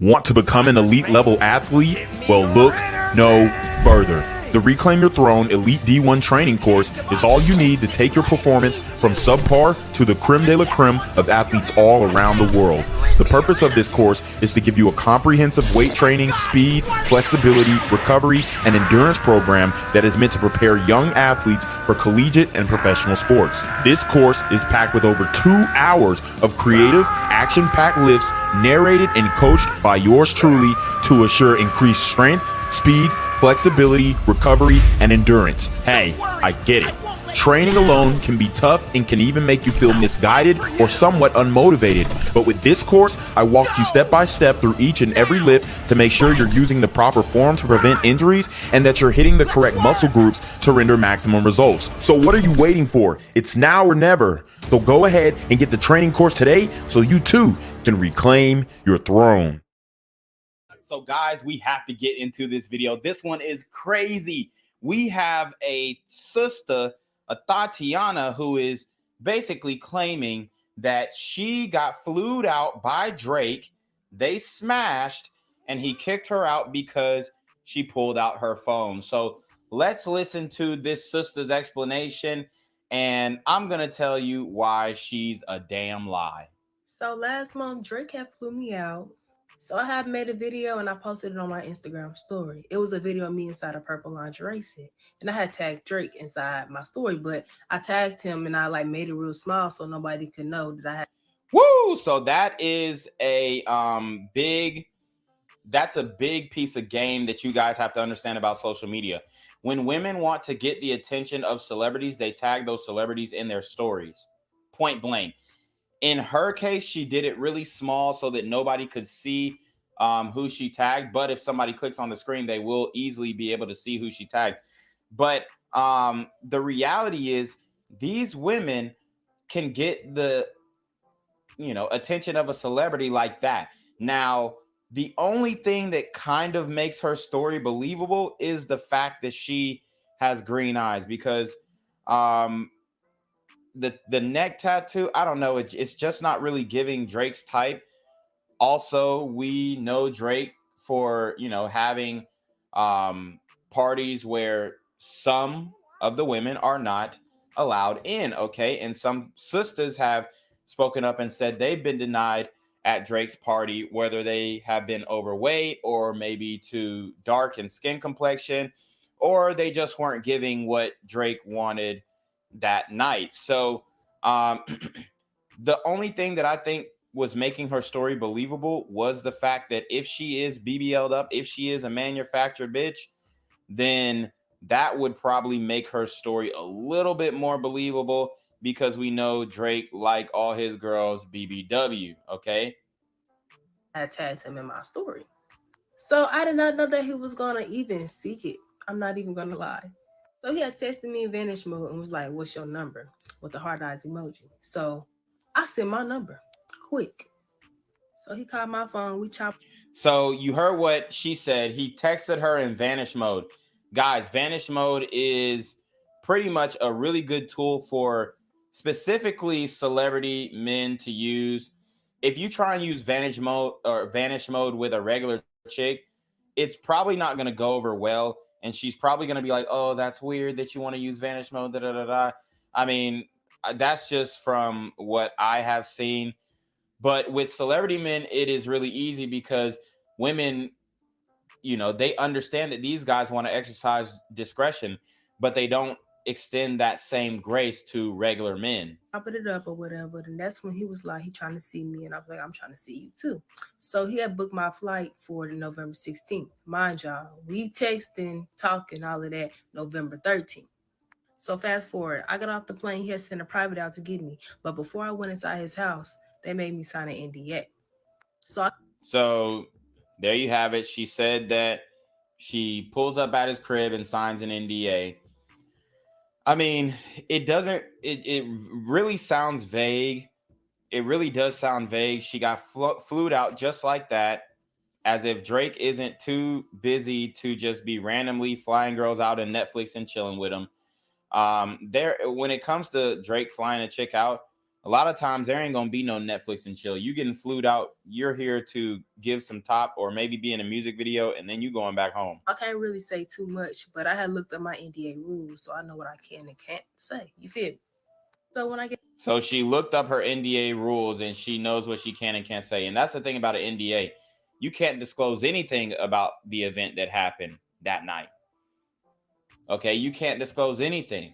Want to become an elite level athlete? Well, look no further. The Reclaim Your Throne Elite D1 training course is all you need to take your performance from subpar to the creme de la creme of athletes all around the world. The purpose of this course is to give you a comprehensive weight training, speed, flexibility, recovery, and endurance program that is meant to prepare young athletes for collegiate and professional sports. This course is packed with over 2 hours of creative, action-packed lifts narrated and coached by yours truly to assure increased strength, speed, flexibility, recovery, and endurance. Hey, I get it. Training alone can be tough and can even make you feel misguided or somewhat unmotivated. But with this course, I walk you step by step through each and every lift to make sure you're using the proper form to prevent injuries and that you're hitting the correct muscle groups to render maximum results. So what are you waiting for? It's now or never. So go ahead and get the training course today so you too can reclaim your throne. So guys, we have to get into this video. This one is crazy. We have a sister, a Tatiana, who is basically claiming that she got flued out by Drake. They smashed and he kicked her out because she pulled out her phone. So let's listen to this sister's explanation, and I'm going to tell you why she's a damn lie. So last month, Drake had flew me out. So I had made a video and I posted it on my Instagram story. It was a video of me inside a purple lingerie set. And I had tagged Drake inside my story, but I tagged him and I made it real small so nobody could know that I had. Woo! So that is a big piece of game that you guys have to understand about social media. When women want to get the attention of celebrities, they tag those celebrities in their stories. Point blank. In her case, she did it really small so that nobody could see who she tagged. But if somebody clicks on the screen, they will easily be able to see who she tagged. But the reality is these women can get the attention of a celebrity like that. Now, the only thing that kind of makes her story believable is the fact that she has green eyes, because the neck tattoo, I don't know, it's just not really giving Drake's type. Also, we know Drake for having parties where some of the women are not allowed in, okay? And some sisters have spoken up and said they've been denied at Drake's party, whether they have been overweight or maybe too dark in skin complexion, or they just weren't giving what Drake wanted that night. So the only thing that I think was making her story believable was the fact that if she is BBL'd up, if she is a manufactured bitch, then that would probably make her story a little bit more believable, because we know Drake, like all his girls, BBW, okay? I tagged him in my story. So I did not know that he was going to even seek it. I'm not even going to lie. So he had texted me in vanish mode and was like, "What's your number?" with the hard eyes emoji. So I sent my number quick. So he called my phone. We chopped. So you heard what she said. He texted her in vanish mode. Guys, vanish mode is pretty much a really good tool for specifically celebrity men to use. If you try and use vanish mode with a regular chick, it's probably not going to go over well. And she's probably going to be like, "Oh, that's weird that you want to use vanish mode." Da, da, da, da. I mean, that's just from what I have seen. But with celebrity men, it is really easy because women, they understand that these guys want to exercise discretion, but they don't extend that same grace to regular men. Chopping it up or whatever. And that's when he was like, he trying to see me. And I was like, "I'm trying to see you too." So he had booked my flight for November 16th. Mind y'all, we texting, talking, all of that November 13th. So fast forward, I got off the plane. He had sent a private out to get me. But before I went inside his house, they made me sign an NDA. So there you have it. She said that she pulls up at his crib and signs an NDA. I mean, it really sounds vague. It really does sound vague. She got flued out just like that, as if Drake isn't too busy to just be randomly flying girls out and Netflix and chilling with them. When it comes to Drake flying a chick out, A lot of times there ain't gonna be no Netflix and chill. You getting flued out. You're here to give some top or maybe be in a music video, and then you going back home. I can't really say too much, but I had looked at my NDA rules, so I know what I can and can't say. You feel me? So when I get So she looked up her NDA rules and she knows what she can and can't say. And that's the thing about an NDA. You can't disclose anything about the event that happened that night. Okay, you can't disclose anything.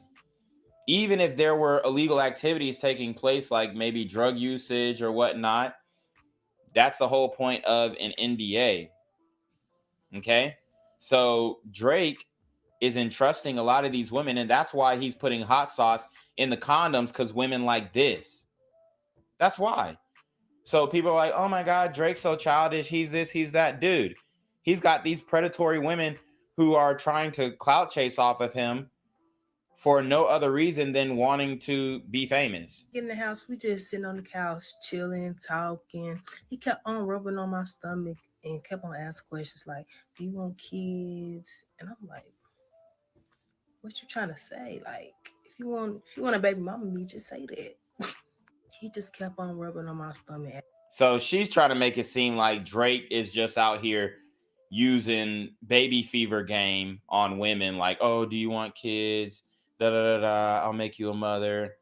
Even if there were illegal activities taking place, like maybe drug usage or whatnot, that's the whole point of an NDA. Okay, so Drake is entrusting a lot of these women, and that's why he's putting hot sauce in the condoms, because women like this. That's why. So people are like, oh my God, Drake's so childish. He's this, he's that. Dude, he's got these predatory women who are trying to clout chase off of him for no other reason than wanting to be famous. in the house, we just sitting on the couch, chilling, talking. He kept on rubbing on my stomach and kept on asking questions like, "Do you want kids?" And I'm like, "What you trying to say? Like, if you want a baby mama, me just say that." He just kept on rubbing on my stomach. So she's trying to make it seem like Drake is just out here using baby fever game on women, like, oh, do you want kids? Da da da da. I'll make you a mother.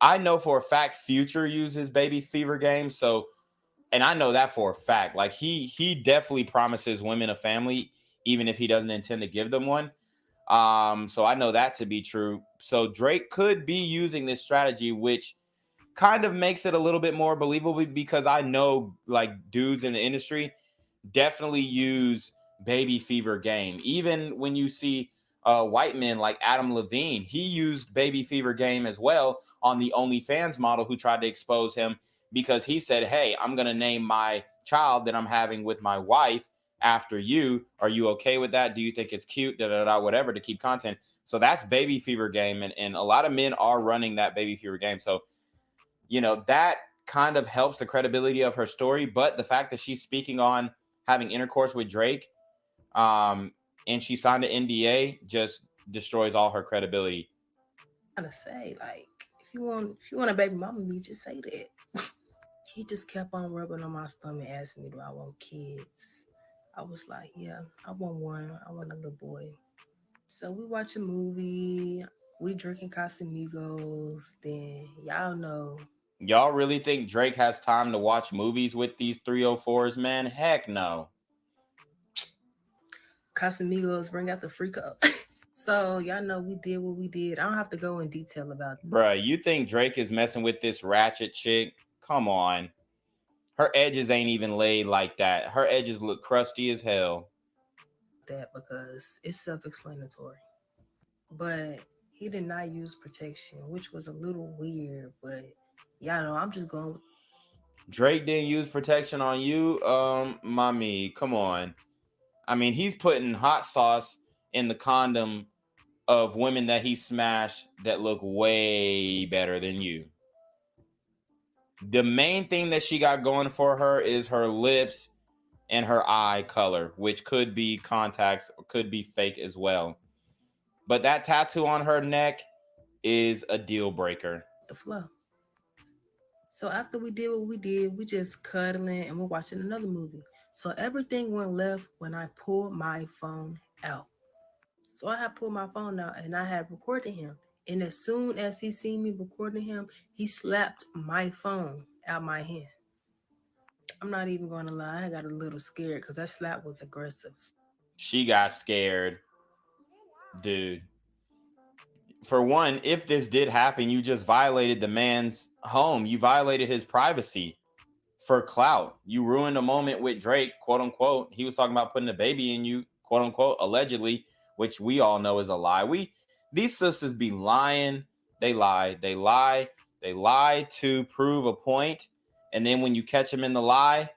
I know for a fact Future uses baby fever game. So, and I know that for a fact. Like he definitely promises women a family, even if he doesn't intend to give them one. So I know that to be true. So Drake could be using this strategy, which kind of makes it a little bit more believable, because I know like dudes in the industry definitely use baby fever game. Even when you see white men like Adam Levine, he used baby fever game as well on the OnlyFans model who tried to expose him, because he said, hey, I'm going to name my child that I'm having with my wife after you. Are you okay with that? Do you think it's cute? Da, da, da, whatever, to keep content. So that's baby fever game. And a lot of men are running that baby fever game. So, you know, that kind of helps the credibility of her story. But the fact that she's speaking on having intercourse with Drake, and she signed an NDA, just destroys all her credibility. Trying to say like, if you want a baby mama, me just say that. He just kept on rubbing on my stomach, asking me, "Do I want kids?" I was like, "Yeah, I want one. I want a little boy." So we watch a movie, we drinking Casamigos, then y'all know. Y'all really think Drake has time to watch movies with these 304s, man? Heck no. Casamigos bring out the freak up. So y'all know we did what we did. I don't have to go in detail about it. Bruh, you think Drake is messing with this ratchet chick? Come on. Her edges ain't even laid like that. Her edges look crusty as hell. That because it's self-explanatory. But he did not use protection, which was a little weird, but y'all know I'm just going with Drake didn't use protection on you? Mommy, come on. I mean, he's putting hot sauce in the condom of women that he smashed that look way better than you. The main thing that she got going for her is her lips and her eye color, which could be contacts or could be fake as well. But that tattoo on her neck is a deal breaker. the flow. So after we did what we did, we just cuddling and we're watching another movie. So everything went left when I pulled my phone out. So I had pulled my phone out and I had recorded him. And as soon as he seen me recording him, he slapped my phone out my hand. I'm not even going to lie, I got a little scared because that slap was aggressive. She got scared. Dude. For one, if this did happen, you just violated the man's home. You violated his privacy for clout. You ruined a moment with Drake, quote unquote. He was talking about putting a baby in you, quote unquote, allegedly, which we all know is a lie. These sisters be lying. They lie. They lie. They lie to prove a point. And then when you catch them in the lie,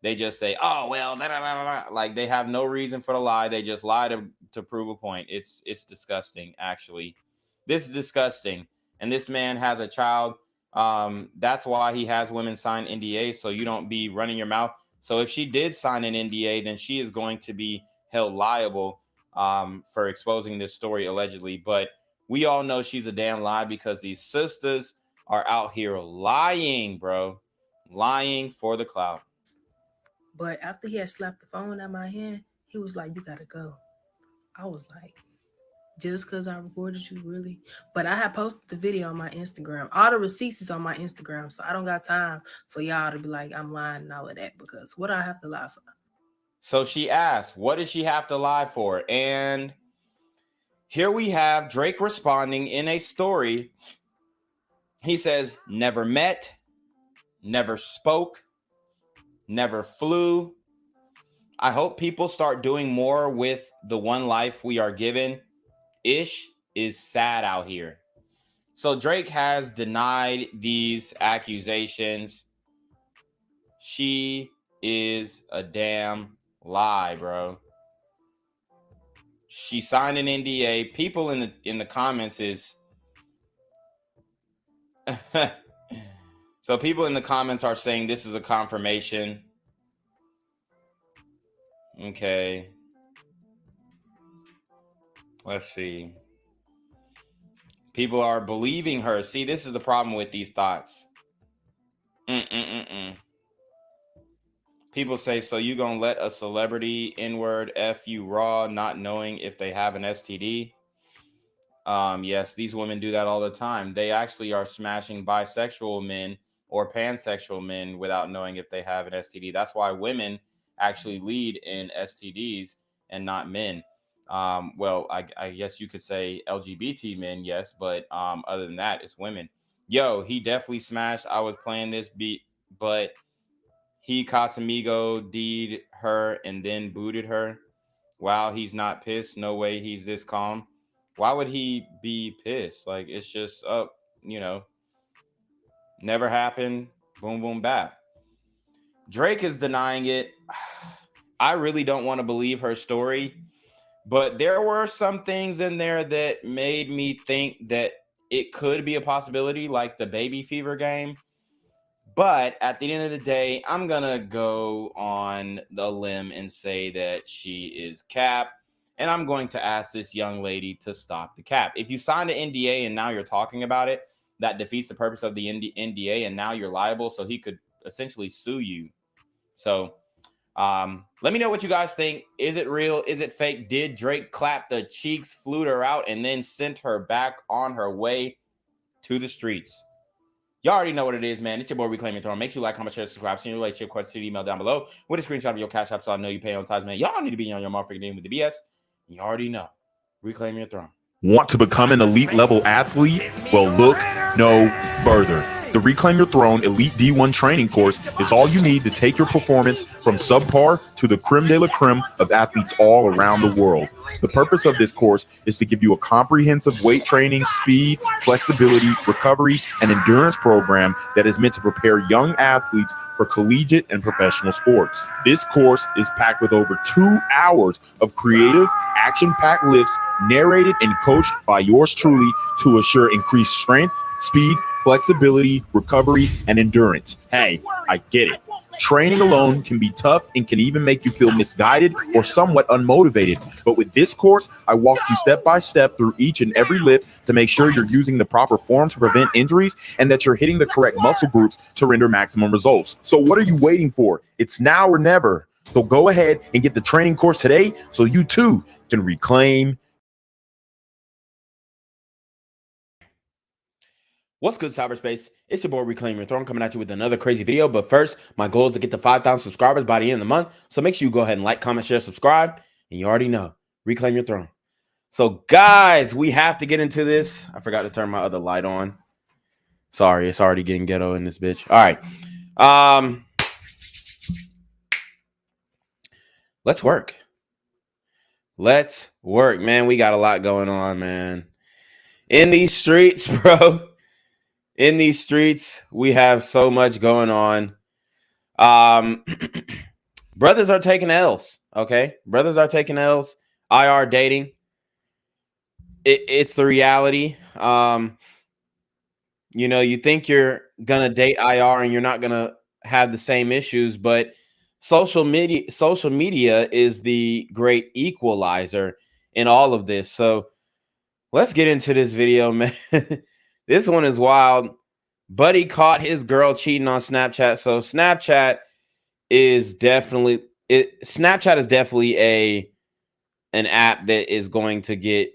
they just say, oh, well, da, da, da, da. Like they have no reason for the lie. They just lie to prove a point. It's disgusting, actually. This is disgusting. And this man has a child. That's why he has women sign NDAs, so you don't be running your mouth. So if she did sign an NDA, then she is going to be held liable for exposing this story allegedly. But we all know she's a damn lie because these sisters are out here lying, bro. Lying for the clout. But after he had slapped the phone out of my hand, he was like, "You gotta go." I was like, just because I recorded you, really? But I had posted the video on my Instagram. All the receipts is on my Instagram, so I don't got time for y'all to be like, I'm lying and all of that, because what do I have to lie for? So she asked, what does she have to lie for? And here we have Drake responding in a story. He says, never met, never spoke, never flew. I hope people start doing more with the one life we are given. Ish is sad out here. So Drake has denied these accusations. She is a damn lie, bro. She signed an NDA. People in the comments is so people in the comments are saying this is a confirmation. Okay. Let's see. People are believing her. See, this is the problem with these thoughts. People say, so you gonna let a celebrity N-word F you raw, not knowing if they have an STD? Yes, these women do that all the time. They actually are smashing bisexual men or pansexual men without knowing if they have an STD. That's why women actually lead in STDs and not men. Well, I guess you could say LGBT men, yes, but other than that, it's women. Yo, he definitely smashed. I was playing this beat, but he Casamigo D'd her and then booted her. Wow, he's not pissed. No way he's this calm. Why would he be pissed? Like, it's just up, never happened. Boom, boom, bap. Drake is denying it. I really don't want to believe her story, but there were some things in there that made me think that it could be a possibility, like the baby fever game. But at the end of the day, I'm going to go on the limb and say that she is cap. And I'm going to ask this young lady to stop the cap. If you signed an NDA and now you're talking about it, that defeats the purpose of the NDA. And now you're liable. So he could essentially sue you. So let me know what you guys think. Is it real? Is it fake? Did Drake clap the cheeks, flute her out, and then sent her back on her way to the streets? Y'all already know what it is, man. It's your boy Reclaim Your Throne. Make sure you like, comment, share, subscribe. Send your relationship questions to the email down below with a screenshot of your cash app so I know you pay on time, man. Y'all need to be on your motherfucking name with the BS. You already know. Reclaim Your Throne. Want to become an elite level athlete? Well, look no further. The Reclaim Your Throne Elite D1 training course is all you need to take your performance from subpar to the creme de la creme of athletes all around the world. The purpose of this course is to give you a comprehensive weight training, speed, flexibility, recovery, and endurance program that is meant to prepare young athletes for collegiate and professional sports. This course is packed with over 2 hours of creative, action-packed lifts narrated and coached by yours truly to assure increased strength, speed, flexibility, recovery, and endurance. Hey, I get it. Training alone can be tough and can even make you feel misguided or somewhat unmotivated. But with this course, I walk you step by step through each and every lift to make sure you're using the proper form to prevent injuries and that you're hitting the correct muscle groups to render maximum results. So what are you waiting for? It's now or never. So go ahead and get the training course today so you too can reclaim. What's good, cyberspace? It's your boy Reclaim Your Throne coming at you with another crazy video. But first, my goal is to get to 5,000 subscribers by the end of the month. So make sure you go ahead and like, comment, share, subscribe. And you already know, Reclaim Your Throne. So guys, we have to get into this. I forgot to turn my other light on. Sorry, it's already getting ghetto in this bitch. All right. Let's work. Let's work, man. We got a lot going on, man. In these streets, bro. In these streets, we have so much going on. Brothers are taking L's, okay? Brothers are taking L's. IR dating. It's the reality. You think you're going to date IR and you're not going to have the same issues, but social media is the great equalizer in all of this. So let's get into this video, man. This one is wild. Buddy caught his girl cheating on Snapchat. So Snapchat is definitely an app that is going to get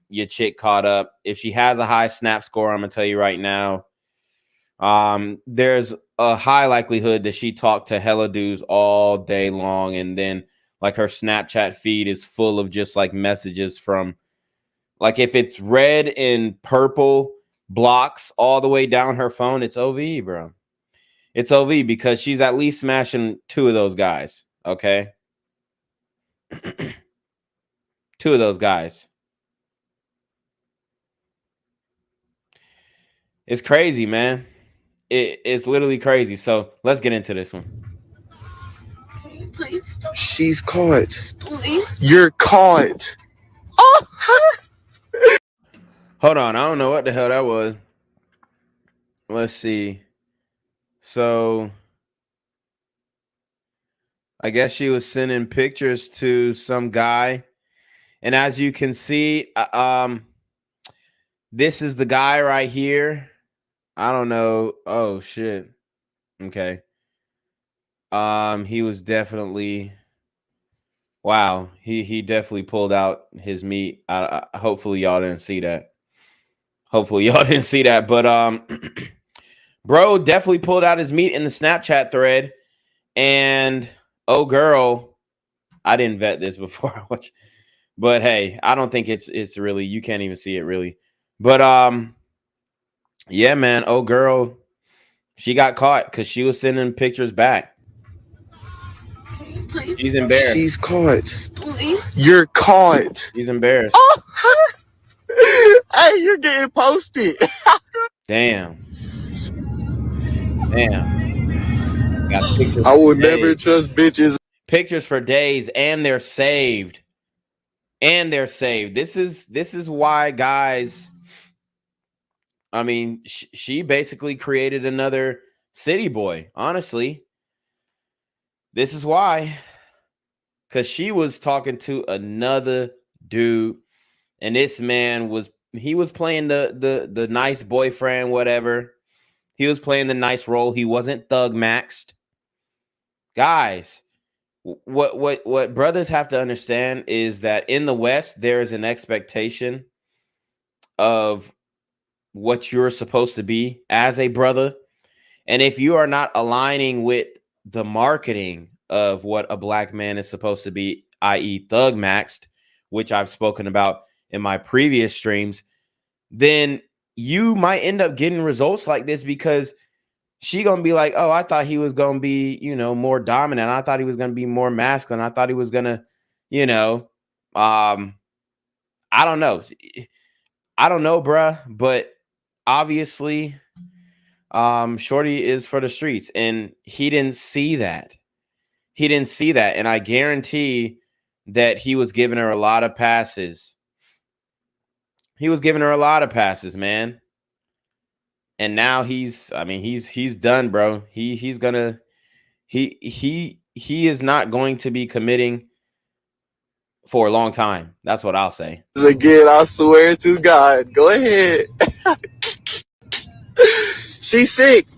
your chick caught up. If she has a high Snap score, I'm gonna tell you right now, there's a high likelihood that she talked to hella dudes all day long, and then like her Snapchat feed is full of just like messages from, like, if it's red and purple blocks all the way down her phone, it's OV, bro. It's OV because she's at least smashing 2 of those guys. Okay. 2 of those guys. It's crazy, man. It's literally crazy. So let's get into this one. Please. She's caught. Please. You're caught. Oh. Hold on. I don't know what the hell that was. Let's see. So I guess she was sending pictures to some guy. And as you can see, this is the guy right here. I don't know. Oh, shit. Okay. He was definitely, wow. He definitely pulled out his meat. Hopefully y'all didn't see that. But bro definitely pulled out his meat in the Snapchat thread. And oh girl, I didn't vet this before I watched, but hey, I don't think it's really, you can't even see it really. But yeah, man, oh girl, she got caught because she was sending pictures back. Please. She's embarrassed. She's caught. Please. You're caught. She's embarrassed. Oh. Hey, you're getting posted. Damn. Got pictures. I will never trust bitches. Pictures for days, and they're saved. This is why, guys. I mean, she basically created another city boy. Honestly, this is why, because she was talking to another dude, and this man was playing the nice boyfriend, whatever. He was playing the nice role. He wasn't thug maxed. Guys, what brothers have to understand is that in the West, there is an expectation of what you're supposed to be as a brother. And if you are not aligning with the marketing of what a black man is supposed to be, i.e. thug maxed, which I've spoken about in my previous streams, then you might end up getting results like this, because she gonna be like, oh, I thought he was gonna be, more dominant. I thought he was gonna be more masculine. I thought he was gonna, I don't know. Bruh. But obviously, Shorty is for the streets, and he didn't see that. And I guarantee that he was giving her a lot of passes. Man. And now he's done, bro. He is not going to be committing for a long time. That's what I'll say. Again, I swear to God. Go ahead. She's sick.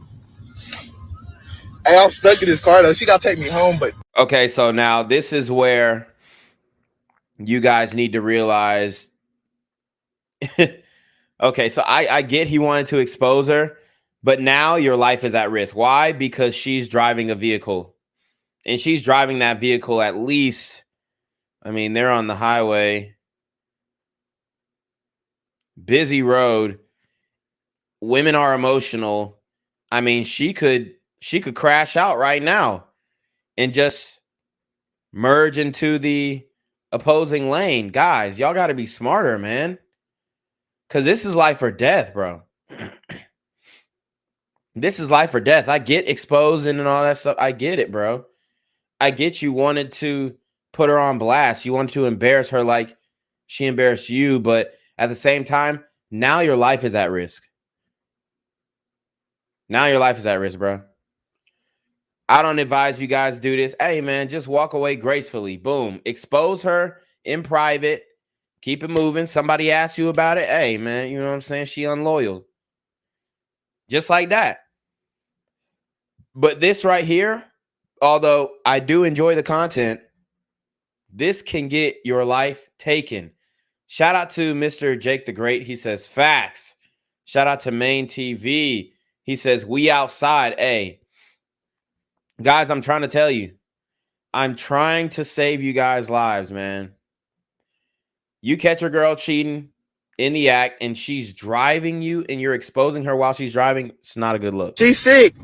Hey, I'm stuck in this car though. She gotta take me home, but okay, so now this is where you guys need to realize. Okay, so I get he wanted to expose her, but now your life is at risk. Why? Because she's driving a vehicle, and she's driving that vehicle at least, they're on the highway, busy road. Women are emotional. She could crash out right now and just merge into the opposing lane. Guys, y'all got to be smarter, man. Because this is life or death, bro. This is life or death. I get exposing and all that stuff. I get it, bro. I get you wanted to put her on blast. You wanted to embarrass her like she embarrassed you. But at the same time, now your life is at risk. Bro. I don't advise you guys do this. Hey, man, just walk away gracefully. Boom. Expose her in private. Keep it moving. Somebody asks you about it. Hey, man, you know what I'm saying? She unloyal. Just like that. But this right here, although I do enjoy the content, this can get your life taken. Shout out to Mr. Jake the Great. He says, facts. Shout out to Main TV. He says, we outside. Hey, guys, I'm trying to tell you. I'm trying to save you guys' lives, man. You catch your girl cheating in the act and she's driving you and you're exposing her while she's driving. It's not a good look. She's sick.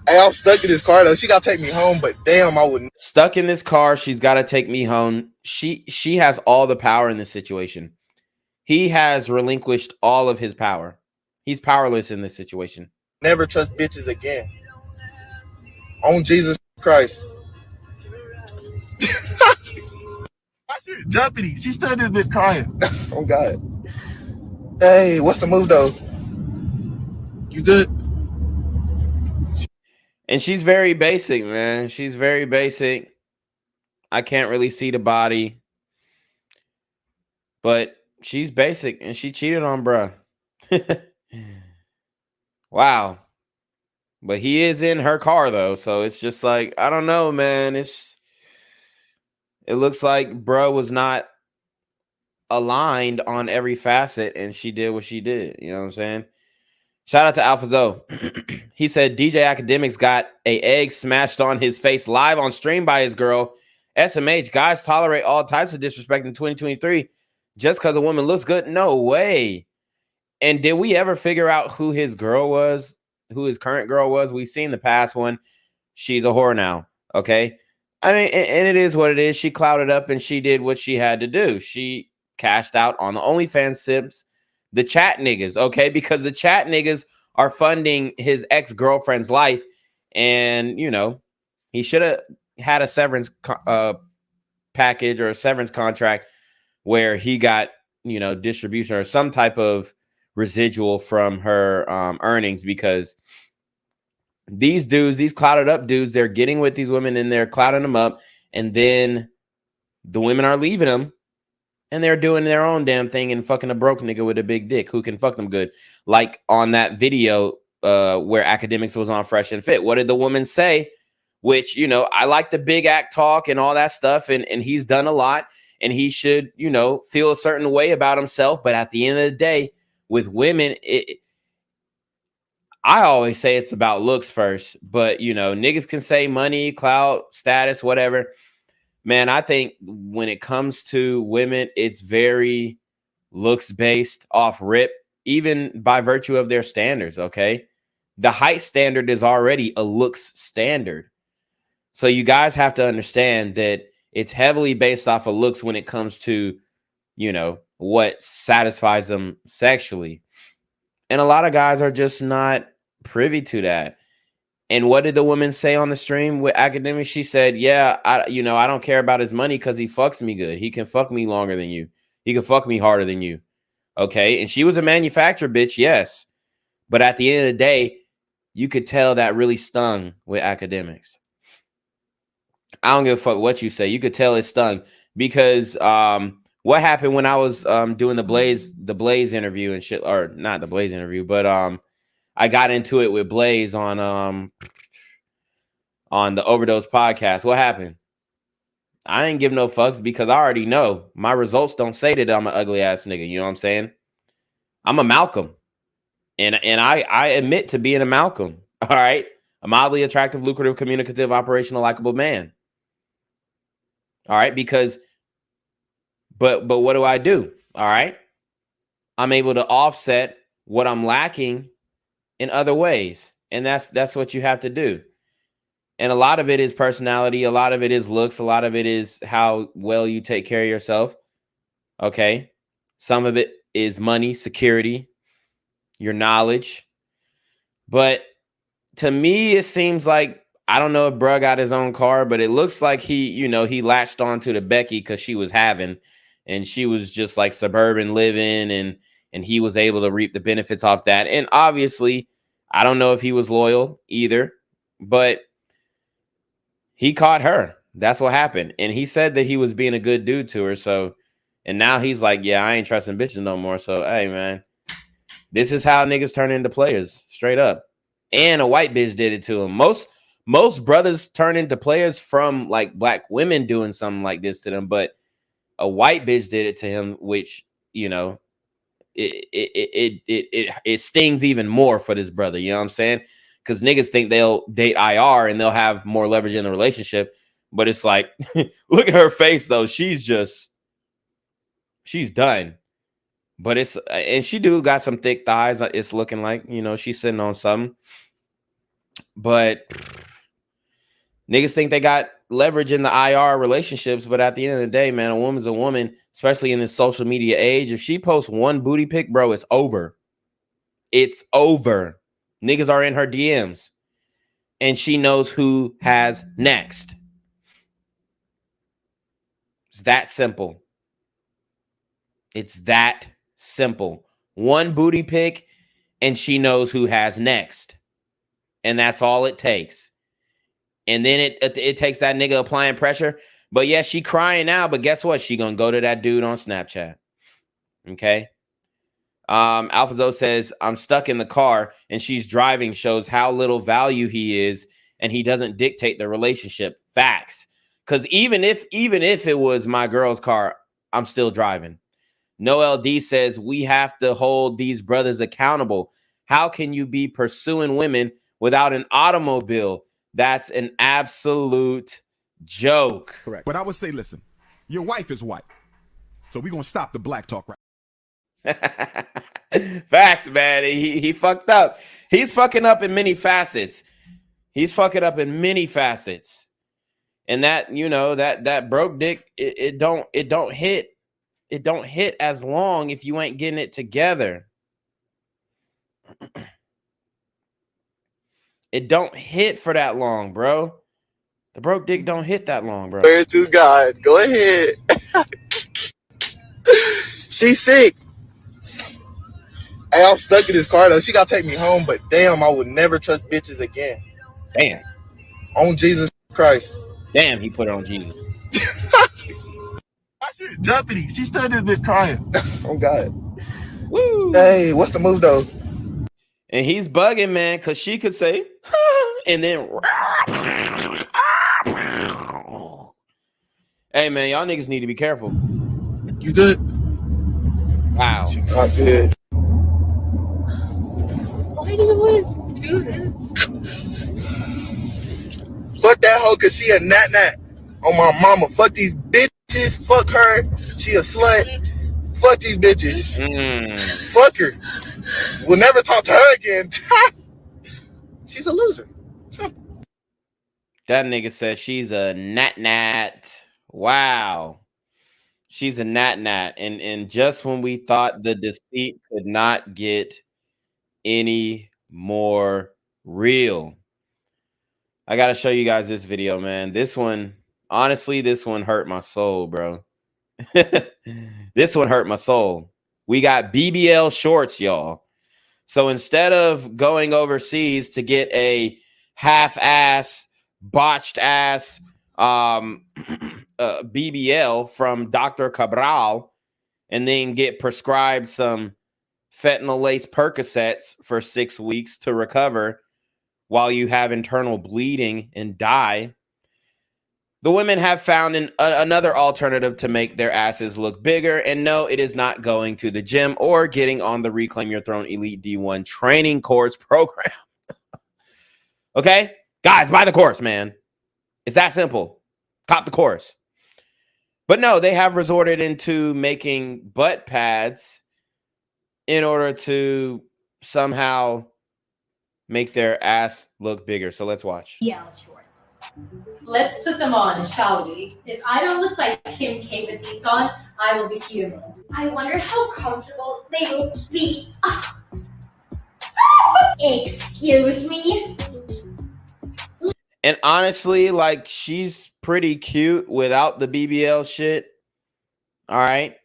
Hey, I'm stuck in this car though. She gotta take me home, but damn, I wouldn't. Stuck in this car, she's got to take me home. She has all the power in this situation. He has relinquished all of his power. He's powerless in this situation. Never trust bitches again. On Jesus Christ. Jumpity. She stood this bitch crying. Oh God. Hey, what's the move though? You good? And she's very basic, man. She's very basic. I can't really see the body. But she's basic and she cheated on bruh. Wow. But he is in her car though. So it's just like, I don't know, man. It looks like bruh was not aligned on every facet and she did what she did. You know what I'm saying? Shout out to Alpha Zoe. He said DJ Academics got a egg smashed on his face live on stream by his girl. SMH, guys tolerate all types of disrespect in 2023 just because a woman looks good. No way. And did we ever figure out who his girl was, who his current girl was? We've seen the past one. She's a whore now. Okay. I mean, and it is what it is. She clouded up and she did what she had to do. She cashed out on the OnlyFans simps. The chat niggas, okay? Because the chat niggas are funding his ex-girlfriend's life. And, you know, he should have had a severance package or a severance contract where he got, you know, distribution or some type of residual from her earnings, because these dudes, these clouded up dudes, they're getting with these women and they're clouding them up. And then the women are leaving them. And they're doing their own damn thing and fucking a broke nigga with a big dick who can fuck them good. Like on that video where Academics was on Fresh and Fit. What did the woman say? Which, you know, I like the big act talk and all that stuff. And he's done a lot. And he should, you know, feel a certain way about himself. But at the end of the day, with women, I always say it's about looks first. But, you know, niggas can say money, clout, status, whatever. Man, I think when it comes to women, it's very looks based off rip, even by virtue of their standards, okay? The height standard is already a looks standard. So you guys have to understand that it's heavily based off of looks when it comes to, you know, what satisfies them sexually. And a lot of guys are just not privy to that. And what did the woman say on the stream with Academics? She said, yeah, I don't care about his money because he fucks me good. He can fuck me longer than you. He can fuck me harder than you. Okay. And she was a manufacturer bitch. Yes. But at the end of the day, you could tell that really stung with Academics. I don't give a fuck what you say. You could tell it stung because what happened when I was doing the Blaze interview and shit, or not the Blaze interview, but I got into it with Blaze on the Overdose podcast. What happened? I ain't give no fucks because I already know my results don't say that I'm an ugly ass nigga. You know what I'm saying? I'm a Malcolm. And I admit to being a Malcolm. All right. A mildly attractive, lucrative, communicative, operational, likable man. All right. Because, but what do I do? All right. I'm able to offset what I'm lacking in other ways. And that's what you have to do. And a lot of it is personality. A lot of it is looks. A lot of it is how well you take care of yourself. Okay. Some of it is money, security, your knowledge. But to me, it seems like, I don't know if bruh got his own car, but it looks like he latched onto the Becky because she was having, and she was just like suburban living, and he was able to reap the benefits off that. And obviously, I don't know if he was loyal either, but he caught her. That's what happened. And he said that he was being a good dude to her. So, and now he's like, yeah, I ain't trusting bitches no more. So, hey, man, This is how niggas turn into players, straight up. And a white bitch did it to him. Most brothers turn into players from like black women doing something like this to them, but a white bitch did it to him, which, you know, it stings even more for this brother. You know what I'm saying? Because niggas think they'll date IR and they'll have more leverage in the relationship, but it's like, look at her face though. She's done. But and she do got some thick thighs. It's looking like, you know, she's sitting on something. But niggas think they got leverage in the IR relationships. But at the end of the day, man, a woman's a woman, especially in this social media age. If she posts one booty pic, bro, it's over. It's over. Niggas are in her DMs. And she knows who has next. It's that simple. It's that simple. One booty pic and she knows who has next. And that's all it takes. And then it takes that nigga applying pressure. But yeah, she crying now, but guess what? She gonna go to that dude on Snapchat. Okay. AlphaZo says, I'm stuck in the car and she's driving, shows how little value he is, and he doesn't dictate the relationship. Facts. Because even if it was my girl's car, I'm still driving. Noel D says, we have to hold these brothers accountable. How can you be pursuing women without an automobile? That's an absolute joke. Correct. But I would say, listen, your wife is white. So we're going to stop the black talk right. Facts, man. He fucked up. He's fucking up in many facets. He's fucking up in many facets. And that, you know, that broke dick, it don't hit. It don't hit as long if you ain't getting it together. It don't hit for that long, bro. The broke dick don't hit that long, bro. Prayer to God. Go ahead. She's sick. Hey, I'm stuck in this car though. She gotta take me home, but damn, I would never trust bitches again. Damn. On Jesus Christ. Damn, he put it on Jesus. Jumpity. She stood this bitch crying. Oh God. Woo. Hey, what's the move though? And he's bugging, man, because she could say, and then hey man, y'all niggas need to be careful. You good? Wow. She not good. Why do you want to do that? Fuck that hoe, cause she a nat. On my mama. Fuck these bitches. Fuck her. She a slut. Fuck these bitches. Fuck her. We'll never talk to her again. She's a loser. That nigga says she's a nat. Wow. She's a nat. And just when we thought the deceit could not get any more real, I got to show you guys this video, man. This one, honestly, this one hurt my soul, bro. This one hurt my soul. We got BBL shorts, y'all. So instead of going overseas to get a half-ass, botched-ass BBL from Dr. Cabral and then get prescribed some fentanyl-laced Percocets for 6 weeks to recover while you have internal bleeding and die, the women have found another alternative to make their asses look bigger. And no, it is not going to the gym or getting on the Reclaim Your Throne Elite D1 training course program. Okay? Guys, buy the course, man. It's that simple. Cop the course. But no, they have resorted into making butt pads in order to somehow make their ass look bigger. So let's watch. Yeah, shorts. Let's put them on, shall we? If I don't look like Kim K with these on, I will be human. I wonder how comfortable they will be. Excuse me? And honestly, like, she's pretty cute without the BBL shit. All right.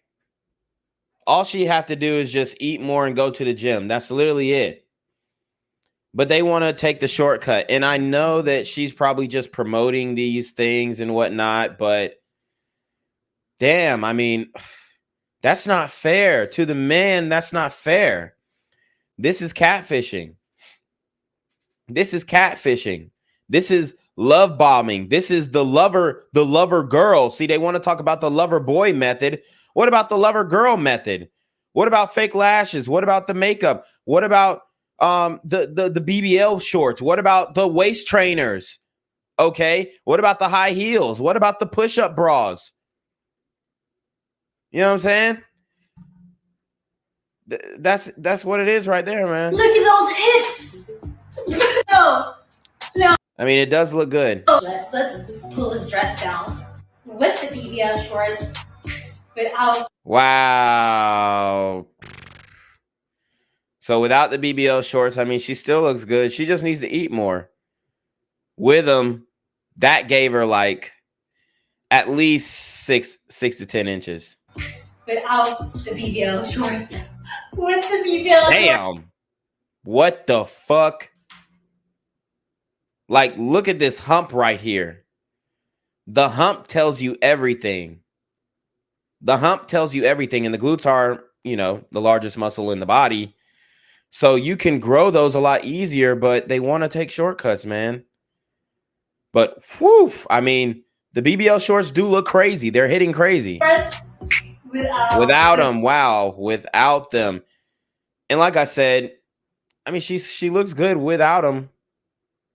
All she have to do is just eat more and go to the gym. That's literally it. But they want to take the shortcut. And I know that she's probably just promoting these things and whatnot. But damn, I mean, that's not fair. To the man, that's not fair. This is catfishing. This is catfishing. This is love bombing. This is the lover girl. See, they want to talk about the lover boy method. What about the lover girl method? What about fake lashes? What about the makeup? What about the BBL shorts? What about the waist trainers? Okay. What about the high heels? What about the push-up bras? You know what I'm saying? That's what it is right there, man. Look at those hips. No. I mean, it does look good. Let's pull this dress down with the BBL shorts without. Wow. So without the BBL shorts, I mean, she still looks good. She just needs to eat more. With them, that gave her like at least six to 10 inches. Without the BBL shorts. With the BBL shorts. Damn. What the fuck? Like, look at this hump right here. The hump tells you everything. The hump tells you everything. And the glutes are, you know, the largest muscle in the body. So you can grow those a lot easier, but they want to take shortcuts, man. But, whew, I mean, the BBL shorts do look crazy. They're hitting crazy. Without them, wow, without them. And like I said, I mean, she looks good without them.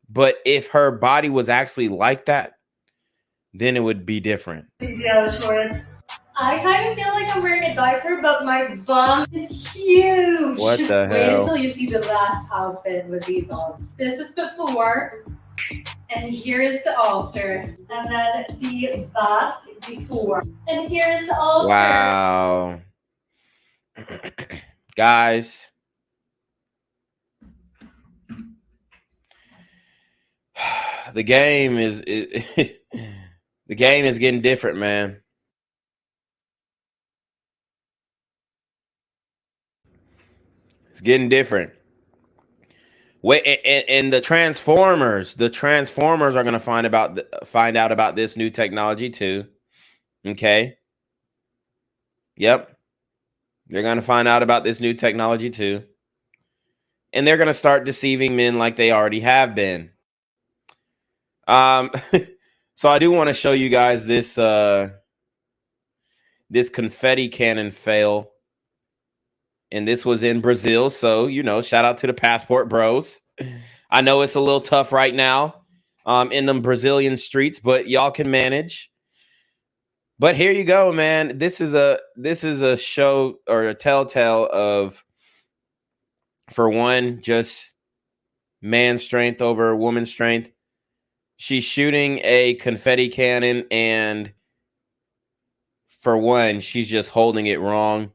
But if her body was actually like that, then it would be different. BBL shorts. I kind of feel like I'm wearing a diaper, but my bum is huge. What the hell? Wait until you see the last outfit with these on. This is before, and here is the after, and then the back before, and here is the altar. Wow. Guys. The game is the game is getting different, man. It's getting different. Wait, and the Transformers are gonna find out about this new technology too. Okay. Yep. They're gonna find out about this new technology too. And they're gonna start deceiving men like they already have been. So I do want to show you guys this this confetti cannon fail. And this was in Brazil. So, you know, shout out to the passport bros. I know it's a little tough right now in them Brazilian streets, but y'all can manage. But here you go, man. This is a show or a telltale of, for one, just man strength over woman strength. She's shooting a confetti cannon, and for one, she's just holding it wrong.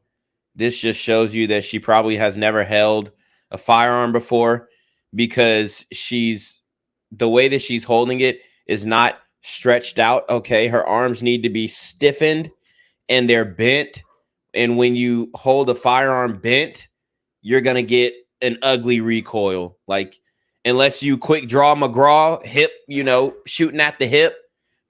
This just shows you that she probably has never held a firearm before, because the way that she's holding it is not stretched out. Okay. Her arms need to be stiffened and they're bent. And when you hold a firearm bent, you're going to get an ugly recoil. Like, unless you quick draw McGraw hip, you know, shooting at the hip.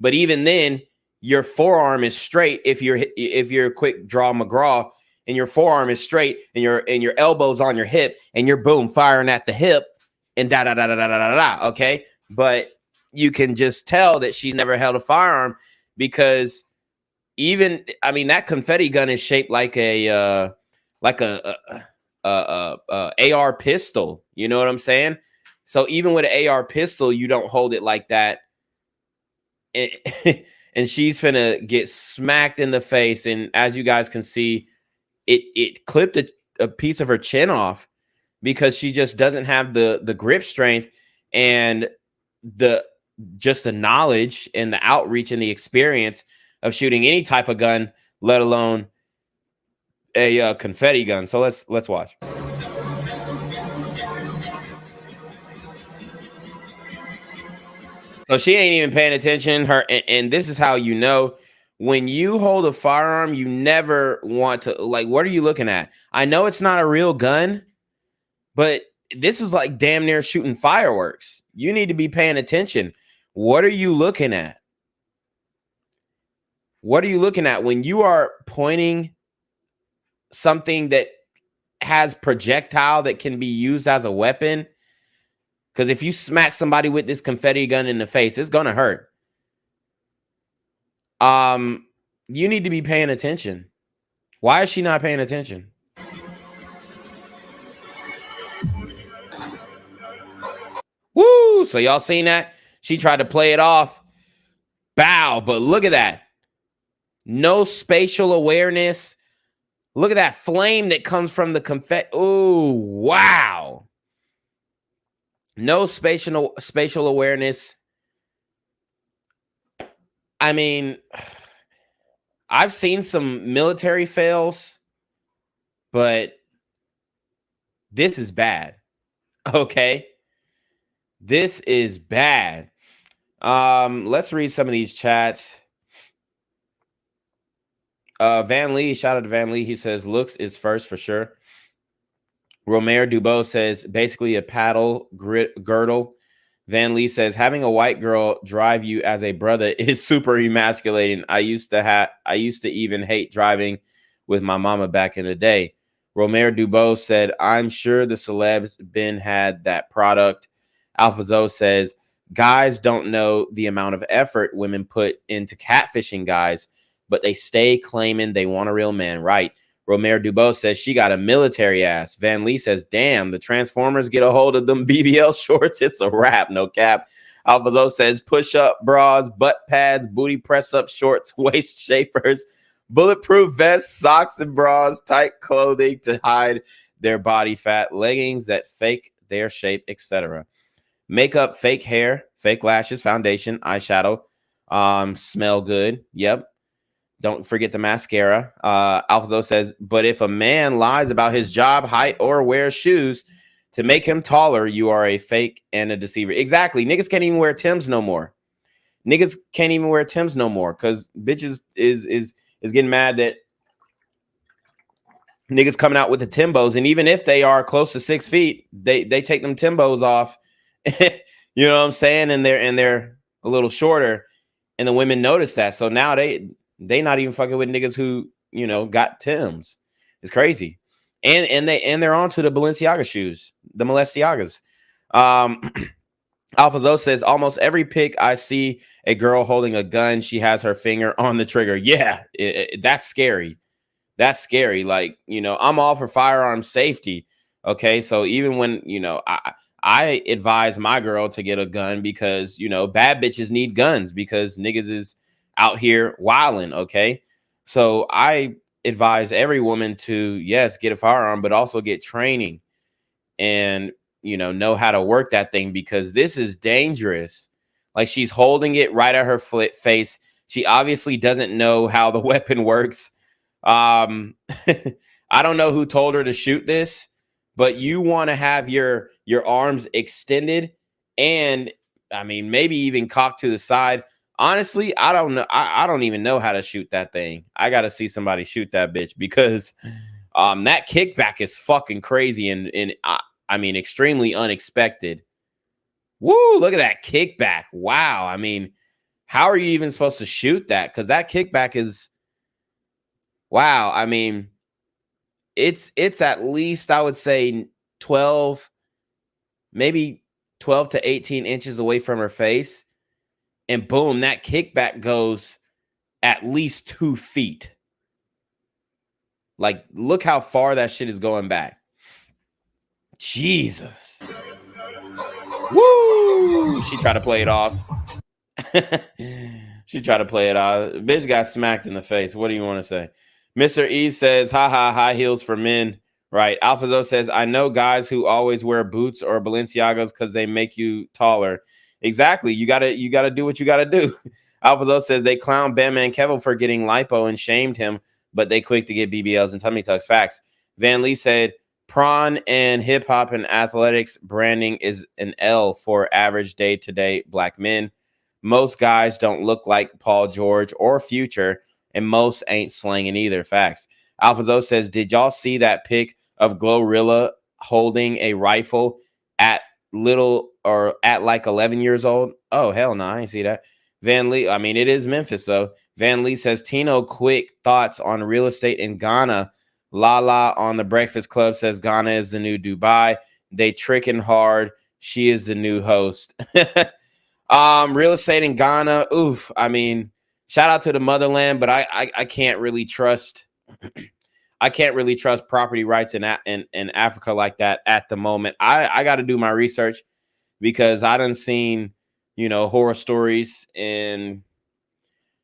But even then, your forearm is straight. If you're quick draw McGraw, and your forearm is straight, and your elbow's on your hip, and you're boom firing at the hip, and da da da da da da da da. Okay, but you can just tell that she's never held a firearm, because even, I mean, that confetti gun is shaped like a AR pistol. You know what I'm saying? So even with an AR pistol, you don't hold it like that. And she's finna get smacked in the face. And as you guys can see, it clipped a piece of her chin off, because she just doesn't have the grip strength and the knowledge and the outreach and the experience of shooting any type of gun, let alone a confetti gun. So let's watch. So she ain't even paying attention. And this is how you know, when you hold a firearm, you never want to, like, what are you looking at? I know it's not a real gun, but this is like damn near shooting fireworks. You need to be paying attention. What are you looking at? What are you looking at when you are pointing something that has projectile that can be used as a weapon. Because if you smack somebody with this confetti gun in the face, it's gonna hurt. You need to be paying attention. Why is she not paying attention? Woo! So y'all seen that? She tried to play it off. Bow, but look at that. No spatial awareness. Look at that flame that comes from the confetti. Oh, wow. No spatial awareness. I mean, I've seen some military fails, but this is bad. Okay. This is bad. Let's read some of these chats. Van Lee, shout out to Van Lee. He says looks is first for sure. Romer Dubois says basically a paddle girdle. Van Lee says having a white girl drive you as a brother is super emasculating. I used to even hate driving with my mama back in the day. Romer Dubois said, I'm sure the celebs been had that product. Alpha Zoe says, guys don't know the amount of effort women put into catfishing guys, but they stay claiming they want a real man. Right. Romer Dubois says she got a military ass. Van Lee says, damn, the Transformers get a hold of them BBL shorts. It's a wrap. No cap. Alpha Zoe says push-up bras, butt pads, booty press-up shorts, waist shapers, bulletproof vests, socks and bras, tight clothing to hide their body fat, leggings that fake their shape, etc. Makeup, fake hair, fake lashes, foundation, eyeshadow, smell good. Yep. Don't forget the mascara. Alphazo says, but if a man lies about his job, height, or wears shoes to make him taller, you are a fake and a deceiver. Exactly. Niggas can't even wear Timbs no more. Niggas can't even wear Timbs no more because bitches is getting mad that niggas coming out with the Timbos. And even if they are close to 6 feet, they take them Timbos off. You know what I'm saying? And they're a little shorter. And the women notice that. So now they not even fucking with niggas who, you know, got Timbs. It's crazy. And they're onto the Balenciaga shoes, the Molestiagas. Alpha Zoe says almost every pic I see a girl holding a gun, she has her finger on the trigger. Yeah, that's scary. That's scary. Like, you know, I'm all for firearm safety. Okay, so even when, you know, I advise my girl to get a gun because, you know, bad bitches need guns because niggas is out here wilding. Okay, so I advise every woman to, yes, get a firearm, but also get training and, you know how to work that thing because this is dangerous. Like she's holding it right at her face. She obviously doesn't know how the weapon works. I don't know who told her to shoot this, but you want to have your arms extended and I mean, maybe even cocked to the side. Honestly, I don't know. I don't even know how to shoot that thing. I got to see somebody shoot that bitch because that kickback is fucking crazy and I mean, extremely unexpected. Woo, look at that kickback. Wow. I mean, how are you even supposed to shoot that? Because that kickback is, wow. I mean, it's at least, I would say 12, maybe 12 to 18 inches away from her face. And boom, that kickback goes at least 2 feet. Like, look how far that shit is going back. Jesus. Woo! She tried to play it off. She tried to play it off. Bitch got smacked in the face. What do you want to say? Mr. E says, haha, high heels for men. Right. Alphazo says, I know guys who always wear boots or Balenciagas because they make you taller. Exactly. You gotta do what you gotta do. Alphazo says they clowned Bam and Kevin for getting lipo and shamed him, but they quick to get BBLs and tummy tucks. Facts. Van Lee said, prawn and hip hop and athletics branding is an L for average day-to-day black men. Most guys don't look like Paul George or Future, and most ain't slanging either. Facts. Alphazo says, did y'all see that pic of Glorilla holding a rifle at like 11 years old? Oh, hell no, I ain't see that. Van Lee, I mean, it is Memphis, though. Van Lee says, Tino, quick thoughts on real estate in Ghana. Lala on the Breakfast Club says Ghana is the new Dubai. They tricking hard. She is the new host. Real estate in Ghana. Oof. I mean, shout out to the motherland, but I can't really trust. I can't really trust property rights in Africa like that at the moment. I got to do my research because I done seen, horror stories, and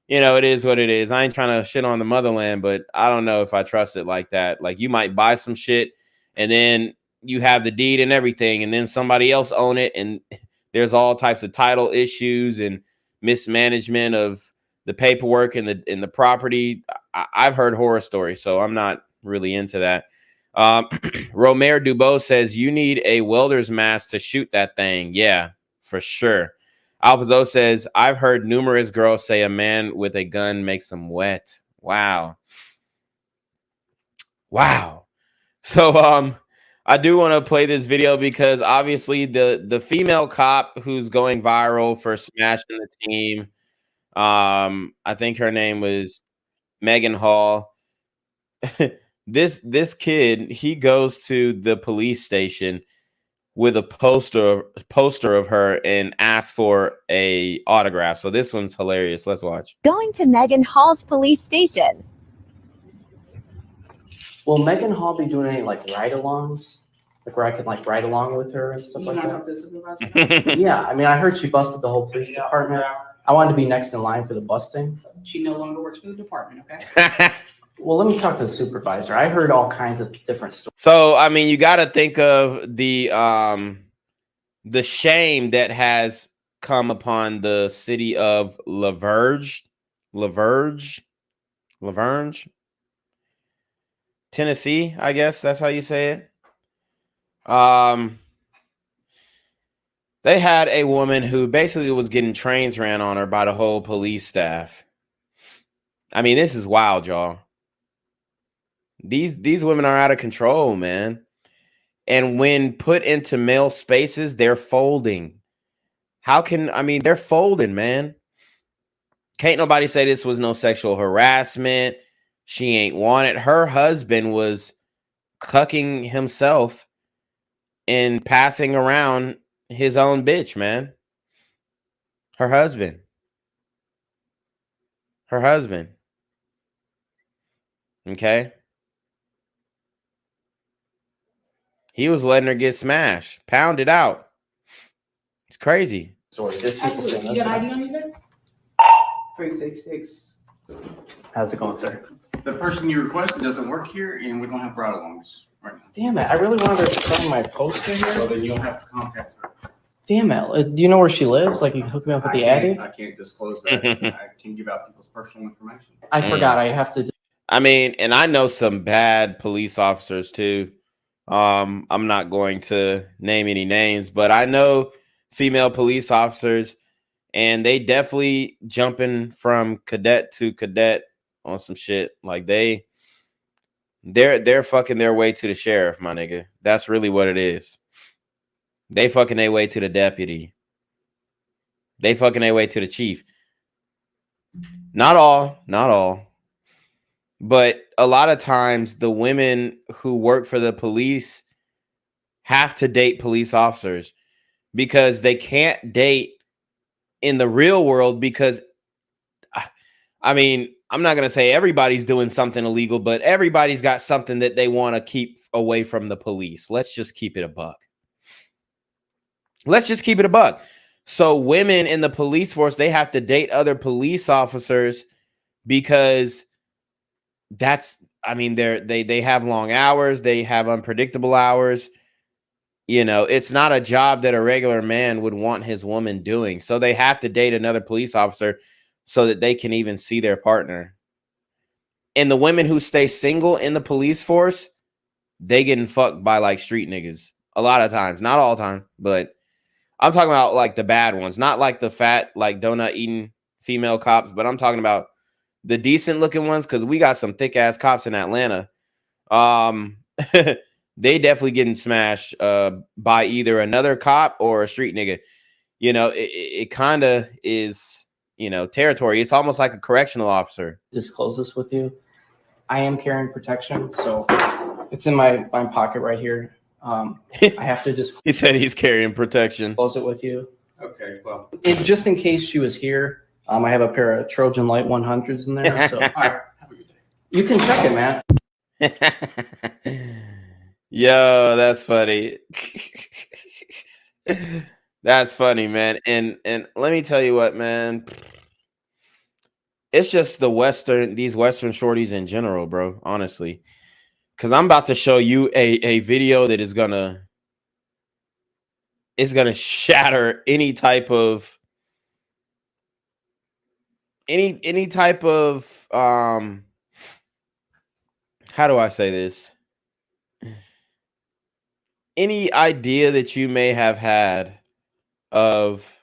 it is what it is. I ain't trying to shit on the motherland, but I don't know if I trust it like that. Like, you might buy some shit and then you have the deed and everything, and then somebody else own it, and there's all types of title issues and mismanagement of the paperwork and the property. I've heard horror stories, so I'm not really into that. Romer Dubois says you need a welder's mask to shoot that thing. Yeah, for sure. Alphazo says I've heard numerous girls say a man with a gun makes them wet. Wow. So I do want to play this video because obviously the female cop who's going viral for smashing the team, I think her name was Megan Hall. This kid, he goes to the police station with a poster of her and asks for a autograph. So this one's hilarious. Let's watch. Going to Megan Hall's police station. Will Megan Hall be doing any like ride-alongs? Like where I can like ride along with her and stuff like that? Yeah, I mean, I heard she busted the whole police department. I wanted to be next in line for the busting. She no longer works for the department, okay? Well, let me talk to the supervisor. I heard all kinds of different stories. So, I mean, you got to think of the shame that has come upon the city of La Verge, Tennessee, I guess that's how you say it. They had a woman who basically was getting trains ran on her by the whole police staff. I mean, this is wild, y'all. These women are out of control, man. And when put into male spaces, they're folding. They're folding, man. Can't nobody say this was no sexual harassment. She ain't wanted. Her husband was cucking himself and passing around his own bitch, man. Her husband. Okay. He was letting her get smashed, pounded out. It's crazy. Absolutely. You got ID on you, sir? 366. How's it going, sir? The person you requested doesn't work here, and we don't have ride-alongs right now. Damn it! I really wanted to sign my poster here. So then you'll have to contact her. Damn it! Do you know where she lives? Like, you can hook me up with the addy? I can't disclose that. I can give out people's personal information. I forgot. I have to. I mean, and I know some bad police officers too. I'm not going to name any names, but I know female police officers, and they definitely jumping from cadet to cadet on some shit. Like they're fucking their way to the sheriff, my nigga. That's really what it is. They fucking their way to the deputy. They fucking their way to the chief. Not all. But a lot of times the women who work for the police have to date police officers because they can't date in the real world because, I mean, I'm not going to say everybody's doing something illegal, but everybody's got something that they want to keep away from the police. Let's just keep it a buck. So women in the police force, they have to date other police officers because they have long hours. They have unpredictable hours. It's not a job that a regular man would want his woman doing. So they have to date another police officer so that they can even see their partner. And the women who stay single in the police force, they getting fucked by like street niggas a lot of times. Not all the time, but I'm talking about like the bad ones, not like the fat, like donut eating female cops, but I'm talking about the decent looking ones, because we got some thick ass cops in Atlanta. They definitely getting smashed by either another cop or a street nigga. It kind of is, territory. It's almost like a correctional officer. Disclose this with you. I am carrying protection, so it's in my pocket right here. I have to just He said he's carrying protection. close it with you. Okay, well. Just in case she was here, I have a pair of Trojan Light 100s in there. So All right. Have a good day. you can check it, man. Yo, that's funny. That's funny, man. And let me tell you what, man. It's just these Western shorties in general, bro, honestly. Because I'm about to show you a video that is gonna shatter any type of how do I say this? Any idea that you may have had of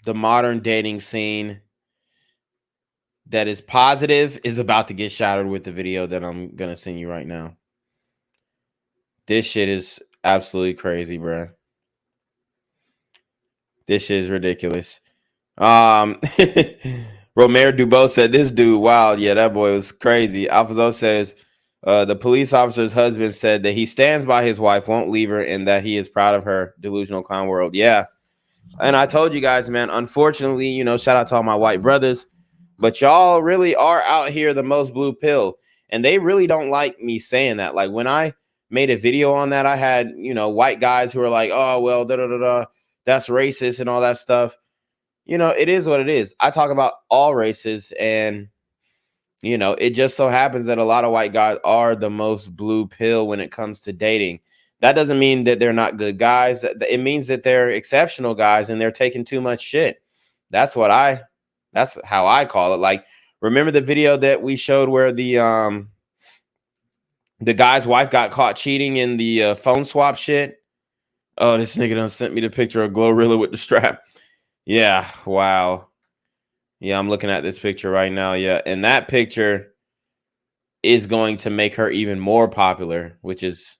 the modern dating scene that is positive is about to get shattered with the video that I'm gonna send you right now. This shit is absolutely crazy, bro. This shit is ridiculous. Romero Dubois said, this dude, wow, yeah, that boy was crazy. Alfonso says, the police officer's husband said that he stands by his wife, won't leave her, and that he is proud of her. Delusional clown world. Yeah. And I told you guys, man, unfortunately, you know, shout out to all my white brothers, but y'all really are out here the most blue pill. And they really don't like me saying that. Like when I made a video on that, I had, you know, white guys who were like, oh, well, that's racist and all that stuff. You know, it is what it is. I talk about all races, and, you know, it just so happens that a lot of white guys are the most blue pill when it comes to dating. That doesn't mean that they're not good guys. It means that they're exceptional guys and they're taking too much shit. That's how I call it. Like, remember the video that we showed where the guy's wife got caught cheating in the phone swap shit? Oh, this nigga done sent me the picture of Glorilla with the strap. Yeah, wow. Yeah, I'm looking at this picture right now. Yeah, and that picture is going to make her even more popular, which is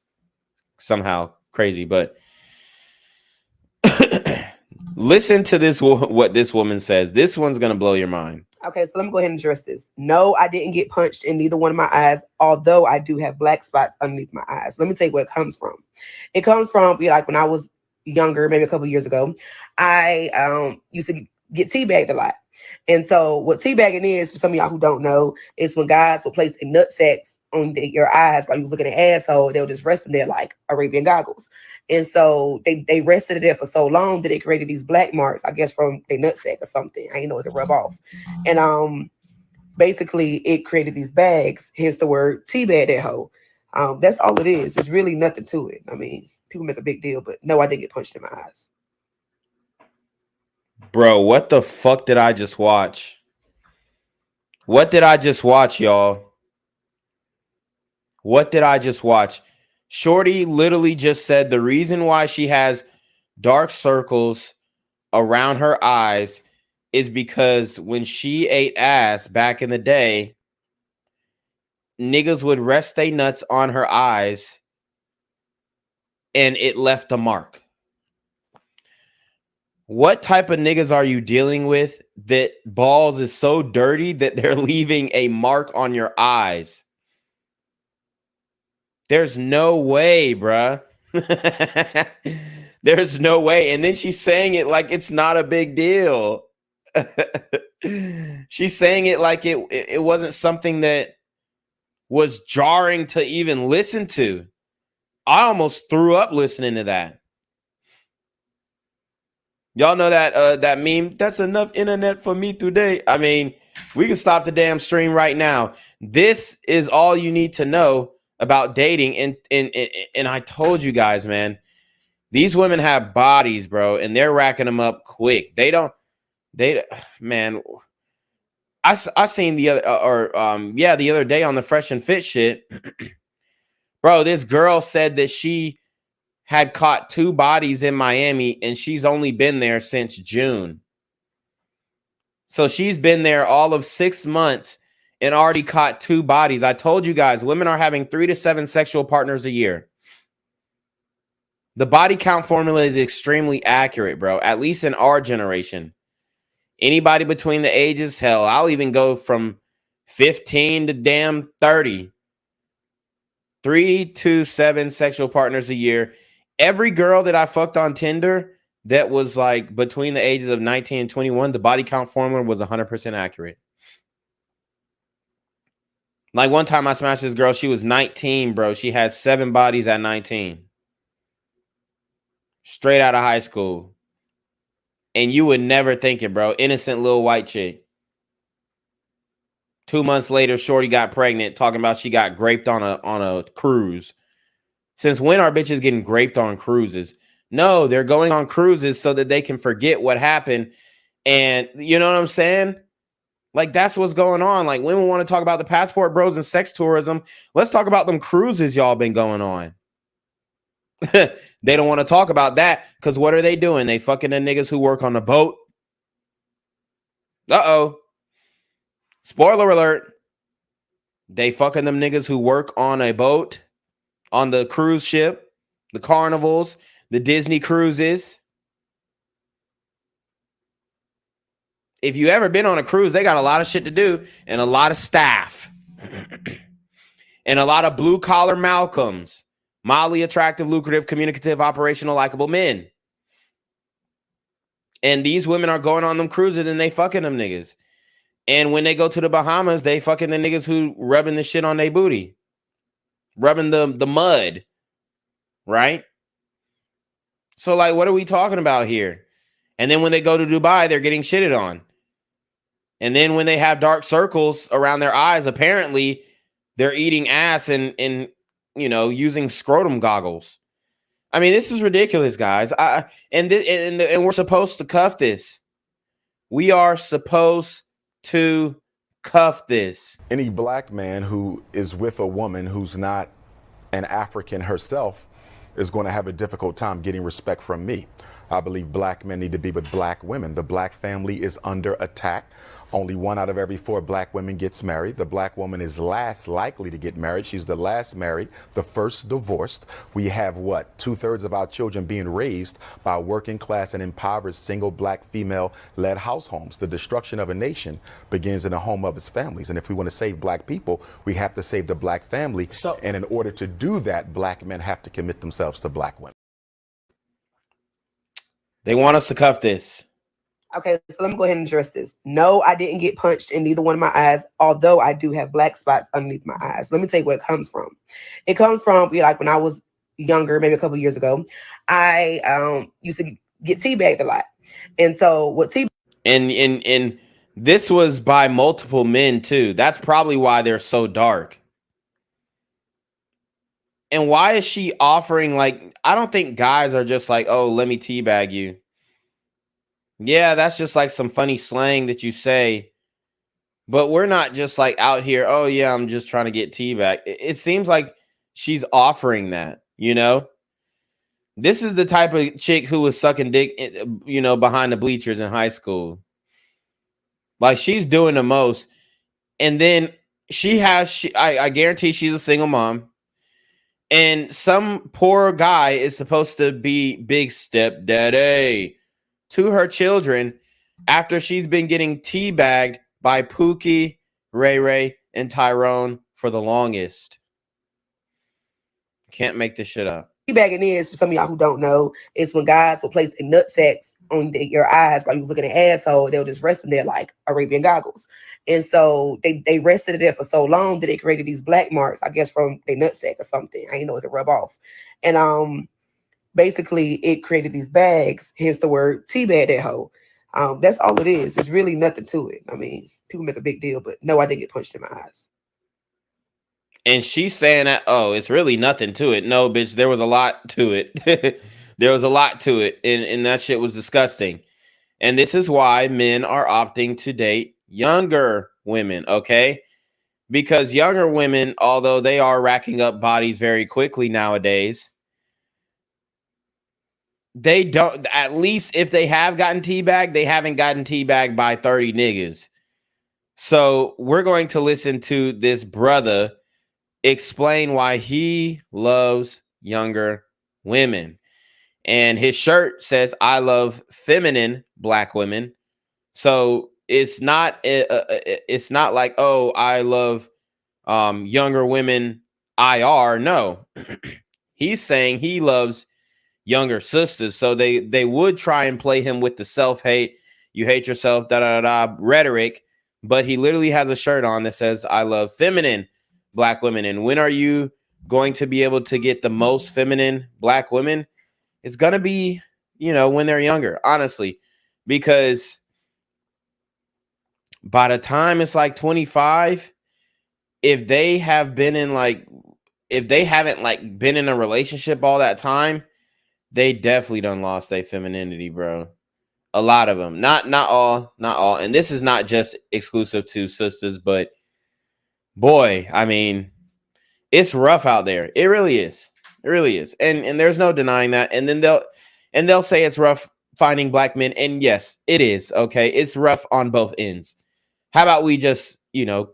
somehow crazy. But listen to this, what this woman says. This one's going to blow your mind. Okay, so let me go ahead and address this. No, I didn't get punched in neither one of my eyes, although I do have black spots underneath my eyes. Let me tell you where it comes from. It comes from, like, when I was younger, maybe a couple years ago, I used to get teabagged a lot. And so what teabagging is, for some of y'all who don't know, is when guys will place their nut sacks on your eyes while you was looking at asshole. They'll just rest in there like Arabian goggles. And so they rested it there for so long that it created these black marks, I guess, from their nut sack or something. I didn't know it to rub off. And basically it created these bags, hence the word teabag that hoe. That's all it is. It's really nothing to it. I mean, people make a big deal, but no, I didn't get punched in my eyes. Bro, what the fuck did I just watch? What did I just watch, y'all? What did I just watch? Shorty literally just said the reason why she has dark circles around her eyes is because when she ate ass back in the day, niggas would rest they nuts on her eyes and it left a mark. What type of niggas are you dealing with that balls is so dirty that they're leaving a mark on your eyes? There's no way, bruh. There's no way. And then she's saying it like it's not a big deal. She's saying it like it wasn't something that was jarring to even listen to. I almost threw up listening to that. Y'all know that that meme? That's enough internet for me today. I mean, we can stop the damn stream right now. This is all you need to know about dating. And I told you guys, man, these women have bodies, bro, and they're racking them up quick. Man, I seen the other day on the Fresh and Fit shit, bro. This girl said that she had caught 2 bodies in Miami and she's only been there since June. So she's been there all of 6 months and already caught 2 bodies. I told you guys, women are having 3 to 7 sexual partners a year. The body count formula is extremely accurate, bro, at least in our generation. Anybody between the ages, hell, I'll even go from 15 to damn 30. 3 to 7 sexual partners a year. Every girl that I fucked on Tinder that was like between the ages of 19 and 21, the body count formula was 100% accurate. Like one time I smashed this girl, she was 19, bro. She had 7 bodies at 19. Straight out of high school. And you would never think it, bro. Innocent little white chick. 2 months later, shorty got pregnant, talking about she got graped on a cruise. Since when are bitches getting graped on cruises? No, they're going on cruises so that they can forget what happened. And you know what I'm saying? Like, that's what's going on. Like, women want to talk about the passport bros and sex tourism. Let's talk about them cruises y'all been going on. They don't want to talk about that because what are they doing? They fucking the niggas who work on the boat. Uh-oh. Spoiler alert. They fucking them niggas who work on a boat, on the cruise ship, the carnivals, the Disney cruises. If you ever been on a cruise, they got a lot of shit to do and a lot of staff and a lot of blue collar Malcolms, mildly attractive, lucrative, communicative, operational, likable men. And these women are going on them cruises and they fucking them niggas. And when they go to the Bahamas, they fucking the niggas who rubbing the shit on their booty, rubbing the mud, right? So like, what are we talking about here? And then when they go to Dubai, they're getting shitted on. And then when they have dark circles around their eyes, apparently they're eating ass and you know, using scrotum goggles. I mean, this is ridiculous, guys. And we're supposed to cuff this. We are supposed to cuff this. Any black man who is with a woman who's not an African herself is going to have a difficult time getting respect from me. I believe black men need to be with black women. The black family is under attack. Only 1 out of every 4 black women gets married. The black woman is last likely to get married. She's the last married, the first divorced. We have what? 2/3 of our children being raised by working class and impoverished single black female-led house homes. The destruction of a nation begins in the home of its families. And if we want to save black people, we have to save the black family. And in order to do that, black men have to commit themselves to black women. They want us to cuff this. Okay, so let me go ahead and address this. No, I didn't get punched in neither one of my eyes, although I do have black spots underneath my eyes. Let me tell you where it comes from. It comes from, like when I was younger, maybe a couple of years ago, I used to get teabagged a lot. And so what And this was by multiple men too. That's probably why they're so dark. And why is she offering, like, I don't think guys are just like, oh, let me teabag you. Yeah, that's just like some funny slang that you say. But we're not just like out here, oh, yeah, I'm just trying to get teabag. It seems like she's offering that, you know? This is the type of chick who was sucking dick, you know, behind the bleachers in high school. Like, she's doing the most. And then I guarantee she's a single mom. And some poor guy is supposed to be big stepdaddy to her children after she's been getting teabagged by Pookie, Ray Ray, and Tyrone for the longest. Can't make this shit up. teabagging is, for some of y'all who don't know, is when guys will place a nut sacks on your eyes while you was looking at asshole. They'll just rest in there like Arabian goggles. And so they rested it there for so long that they created these black marks, I guess, from their nut sack or something. I ain't know it to rub off. And basically it created these bags, hence the word teabag that hoe. That's all it is. It's really nothing to it. I mean, people make a big deal, but no, I didn't get punched in my eyes. And she's saying that, oh, it's really nothing to it. No, bitch, there was a lot to it. There was a lot to it. And that shit was disgusting. And this is why men are opting to date younger women, okay? Because younger women, although they are racking up bodies very quickly nowadays, they don't, at least if they have gotten teabagged, they haven't gotten teabagged by 30 niggas. So we're going to listen to this brother explain why he loves younger women. And his shirt says, I love feminine black women. So it's not like, oh, I love younger women IR. No. He's saying he loves younger sisters. So they would try and play him with the self-hate, you hate yourself, da da da rhetoric, but he literally has a shirt on that says, I love feminine Black women. And when are you going to be able to get the most feminine Black women? It's gonna be, when they're younger, honestly, because by the time it's like 25, if they haven't been in a relationship all that time, they definitely done lost their femininity, bro. A lot of them, not all. And this is not just exclusive to sisters, but boy, I mean, it's rough out there. It really is. It really is. And there's no denying that. And then they'll say it's rough finding Black men. And yes, it is. Okay. It's rough on both ends. How about we just,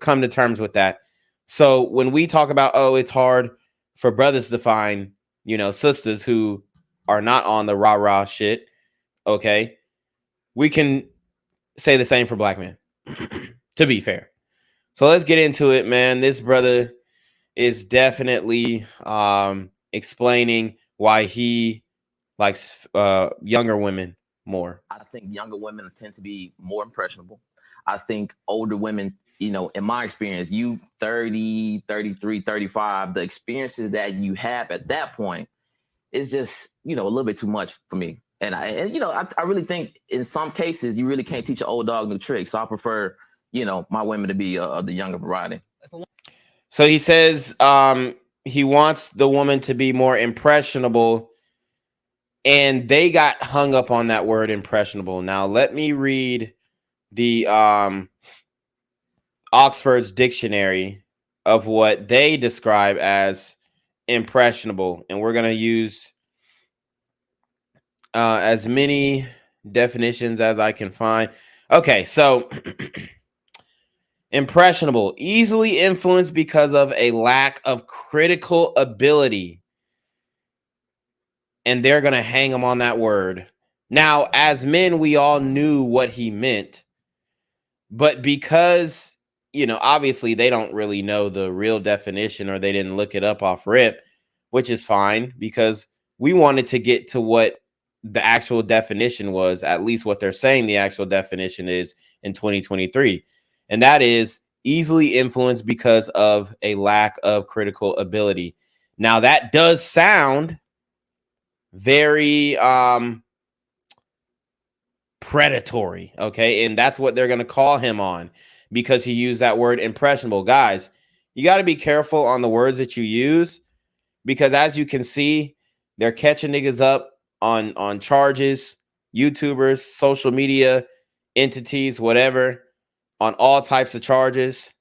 come to terms with that? So when we talk about, oh, it's hard for brothers to find, sisters who are not on the rah-rah shit, okay, we can say the same for Black men, to be fair. So let's get into it, man. This brother is definitely explaining why he likes younger women more. I think younger women tend to be more impressionable. I think older women, in my experience, you 30, 33, 35, the experiences that you have at that point is just, a little bit too much for me. And I really think in some cases you really can't teach an old dog new tricks. So I prefer, my women to be of the younger variety. So he says he wants the woman to be more impressionable, and they got hung up on that word impressionable. Now let me read the Oxford's dictionary of what they describe as impressionable, and we're going to use as many definitions as I can find. Okay, so impressionable, easily influenced because of a lack of critical ability. And they're going to hang them on that word. Now, as men, we all knew what he meant. But because, obviously they don't really know the real definition, or they didn't look it up off rip, which is fine, because we wanted to get to what the actual definition was, at least what they're saying the actual definition is in 2023. And that is easily influenced because of a lack of critical ability. Now, that does sound very predatory, okay? And that's what they're going to call him on, because he used that word impressionable. Guys, you got to be careful on the words that you use, because as you can see, they're catching niggas up on charges, YouTubers, social media entities, whatever, on all types of charges.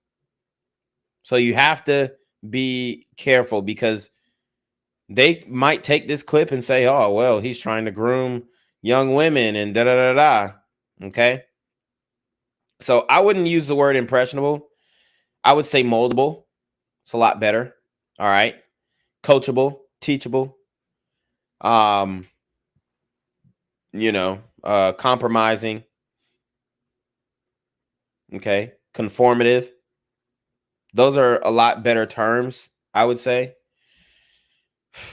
So you have to be careful, because they might take this clip and say, oh, well, he's trying to groom young women and da da da da. Okay. So I wouldn't use the word impressionable. I would say moldable. It's a lot better. All right. Coachable, teachable. Compromising. Okay. Conformative. Those are a lot better terms, I would say.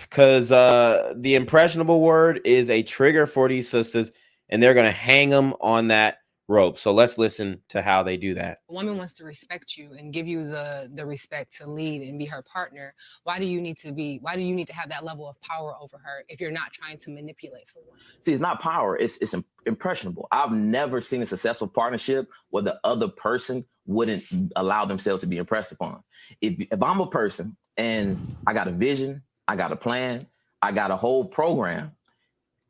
Because the impressionable word is a trigger for these sisters, and they're going to hang them on that rope. So let's listen to how they do that. A woman wants to respect you and give you the respect to lead and be her partner. Why do you need to have that level of power over her if you're not trying to manipulate someone? See, it's not power. It's impressionable. I've never seen a successful partnership where the other person wouldn't allow themselves to be impressed upon. If I'm a person and I got a vision, I got a plan, I got a whole program,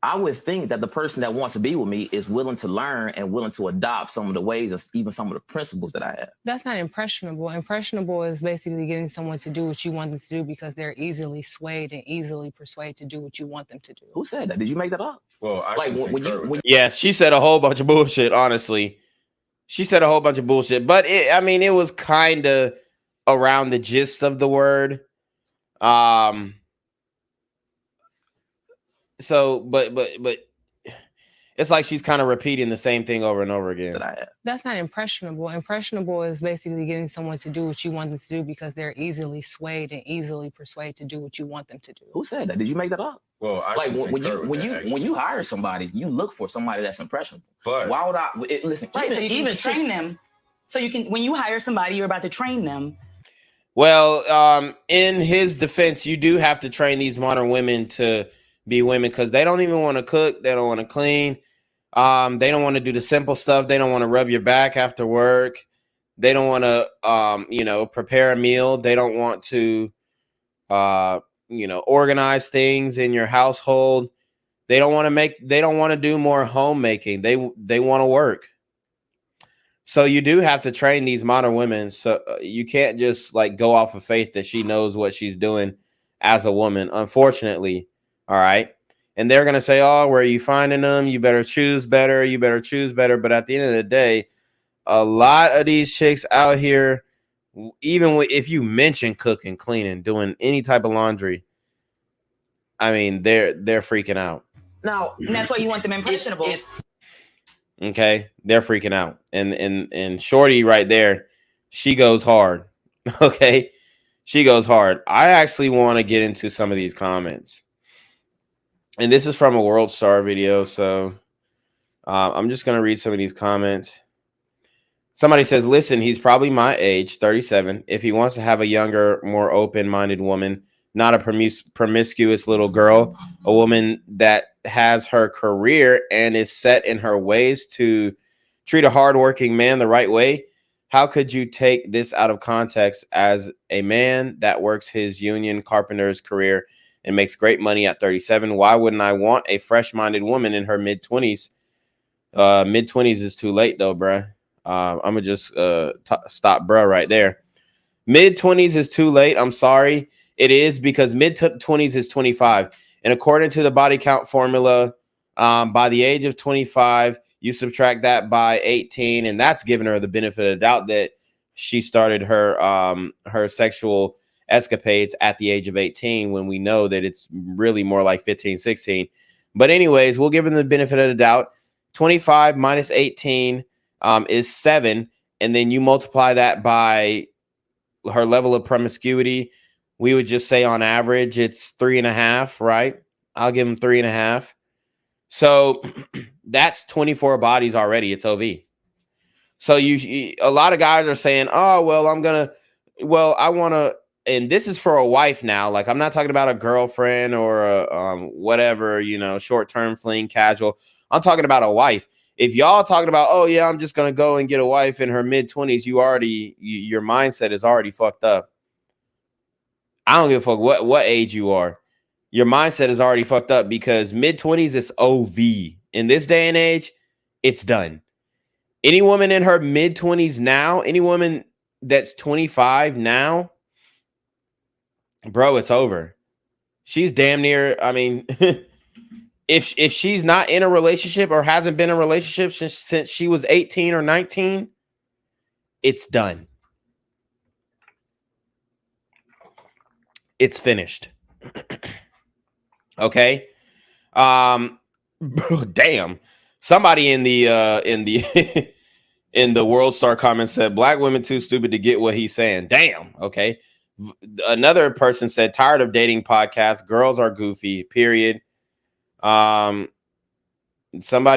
I would think that the person that wants to be with me is willing to learn and willing to adopt some of the ways and even some of the principles that I have. That's not impressionable. Impressionable is basically getting someone to do what you want them to do because they're easily swayed and easily persuaded to do what you want them to do. Who said that? Did you make that up? Well, Yes, she said a whole bunch of bullshit, honestly. She said a whole bunch of bullshit, but it was kind of around the gist of the word. So, but It's like she's kind of repeating the same thing over and over again. That's not impressionable. Impressionable is basically getting someone to do what you want them to do because they're easily swayed and easily persuaded to do what you want them to do. Who said that? Did you make that up? Well, I like can when concur with that, when you hire somebody, you look for somebody that's impressionable. But why would I listen? Right, so you can train them. So you can, when you hire somebody, you're about to train them. Well, in his defense, you do have to train these modern women to be women because they don't even want to cook. They don't want to clean. They don't want to do the simple stuff. They don't want to rub your back after work. They don't want to, prepare a meal. They don't want to, organize things in your household. They don't want to do more homemaking. They want to work. So you do have to train these modern women. So you can't just like go off of faith that she knows what she's doing as a woman, unfortunately. All right. And they're going to say, oh, where are you finding them? You better choose better. You better choose better. But at the end of the day, a lot of these chicks out here, even if you mention cooking, cleaning, doing any type of laundry, I mean, they're freaking out. Now, and that's why you want them impressionable. Okay, they're freaking out, and Shorty right there, she goes hard. Okay, she goes hard. I actually want to get into some of these comments, and this is from a World Star video, so I'm just gonna read some of these comments. Somebody says, "Listen, he's probably my age, 37. If he wants to have a younger, more open-minded woman, not a promiscuous little girl, a woman that has her career and is set in her ways to treat a hardworking man the right way. How could you take this out of context as a man that works his union carpenter's career and makes great money at 37? Why wouldn't I want a fresh-minded woman in her mid-20s? Mid-20s is too late, though, bruh. I'm going to just stop bruh right there. Mid-20s is too late. I'm sorry. It is because mid-20s is 25. And according to the body count formula, by the age of 25, you subtract that by 18, and that's giving her the benefit of the doubt that she started her sexual escapades at the age of 18, when we know that it's really more like 15, 16. But anyways, we'll give her the benefit of the doubt. 25 minus 18 is 7, and then you multiply that by her level of promiscuity. We would just say on average it's 3.5, right? I'll give him 3.5. So that's 24 bodies already. It's OV. So a lot of guys are saying, oh, well, I want to, and this is for a wife now. Like, I'm not talking about a girlfriend or a whatever, short-term fling, casual. I'm talking about a wife. If y'all talking about, oh yeah, I'm just going to go and get a wife in her mid-20s, your mindset is already fucked up. I don't give a fuck what age you are. Your mindset is already fucked up because mid-20s is OV. In this day and age, it's done. Any woman in her mid-20s now, any woman that's 25 now, bro, it's over. She's damn near, I mean, if she's not in a relationship or hasn't been in a relationship since she was 18 or 19, it's done. It's finished. Okay. Damn. Somebody in the in the World Star comments said black women too stupid to get what he's saying. Damn. Okay. Another person said tired of dating podcasts. Girls are goofy. Period. Somebody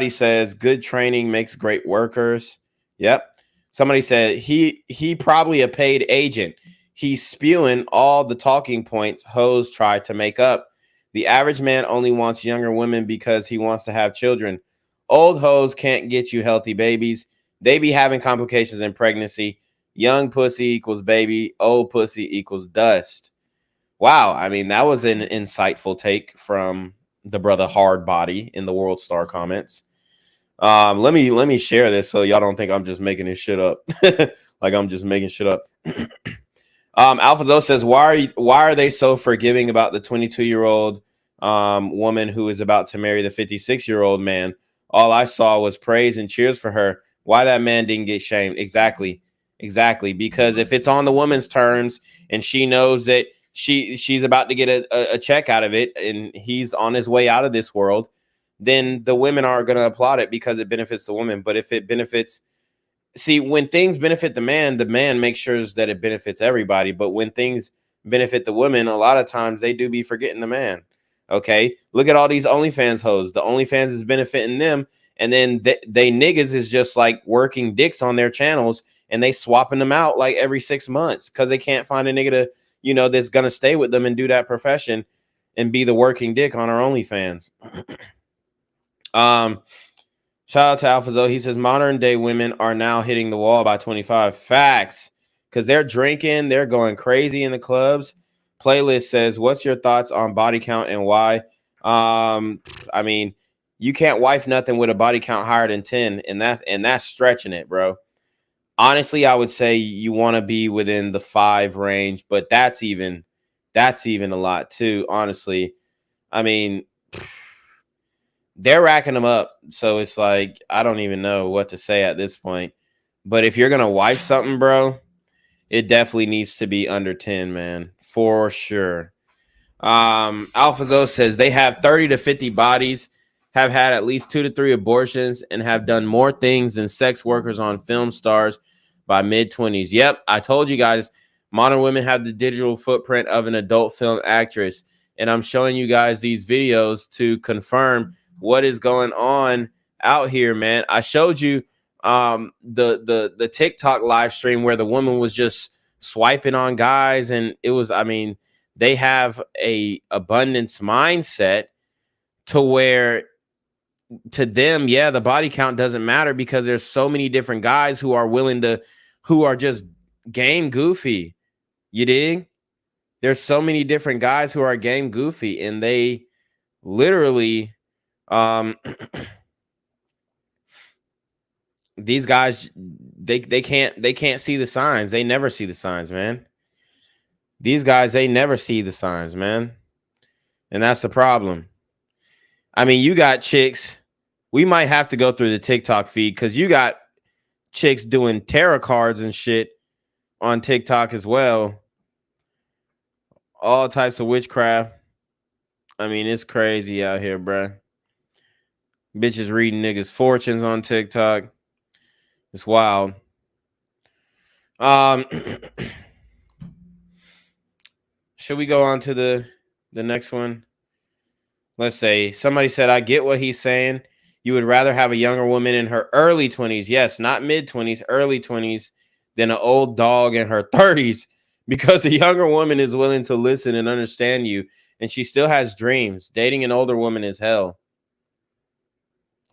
says good training makes great workers. Yep. Somebody said he probably a paid agent. He's spewing all the talking points hoes try to make up. The average man only wants younger women because he wants to have children. Old hoes can't get you healthy babies. They be having complications in pregnancy. Young pussy equals baby. Old pussy equals dust. Wow. I mean, that was an insightful take from the brother Hard Body in the World Star comments. Let me share this so y'all don't think I'm just making this shit up. Like I'm just making shit up. Alphazo says, why are they so forgiving about the 22-year-old woman who is about to marry the 56-year-old man? All I saw was praise and cheers for her. Why that man didn't get shamed? Exactly. Because if it's on the woman's terms and she knows that she's about to get a check out of it and he's on his way out of this world, then the women are going to applaud it because it benefits the woman. But if it benefits, see, when things benefit the man makes sure that it benefits everybody. But when things benefit the women, a lot of times they do be forgetting the man. Okay, look at all these OnlyFans hoes. The OnlyFans is benefiting them, and then they niggas is just like working dicks on their channels, and they swapping them out like every 6 months because they can't find a nigga to, you know, that's gonna stay with them and do that profession and be the working dick on our OnlyFans. Shout out to AlphaZo. He says modern day women are now hitting the wall by 25. Facts, because they're drinking, they're going crazy in the clubs. Playlist says, what's your thoughts on body count and why? I mean, you can't wife nothing with a body count higher than 10, and that's stretching it, bro. Honestly, I would say you want to be within the 5 range, but that's even a lot too, honestly. I mean, they're racking them up, so it's like I don't even know what to say at this point. But if you're gonna wife something, bro, it definitely needs to be under 10, man, for sure. AlphaZo says they have 30 to 50 bodies, have had at least 2 to 3 abortions, and have done more things than sex workers on film stars by mid-20s. Yep, I told you guys, modern women have the digital footprint of an adult film actress, and I'm showing you guys these videos to confirm what is going on out here, man. I showed you the TikTok live stream where the woman was just swiping on guys, and it was, I mean, they have a abundance mindset to where to them, yeah, the body count doesn't matter because there's so many different guys who are just game goofy. You dig? There's so many different guys who are game goofy, and they literally these guys, they can't see the signs. They never see the signs, man. These guys, they never see the signs, man. And that's the problem. I mean, you got chicks. We might have to go through the TikTok feed because you got chicks doing tarot cards and shit on TikTok as well. All types of witchcraft. I mean, it's crazy out here, bruh. Bitches reading niggas' fortunes on TikTok. It's wild. Should we go on to the next one? Let's say somebody said, I get what he's saying. You would rather have a younger woman in her early 20s. Yes, not mid-20s, early 20s, than an old dog in her 30s, because a younger woman is willing to listen and understand you, and she still has dreams. Dating an older woman is hell.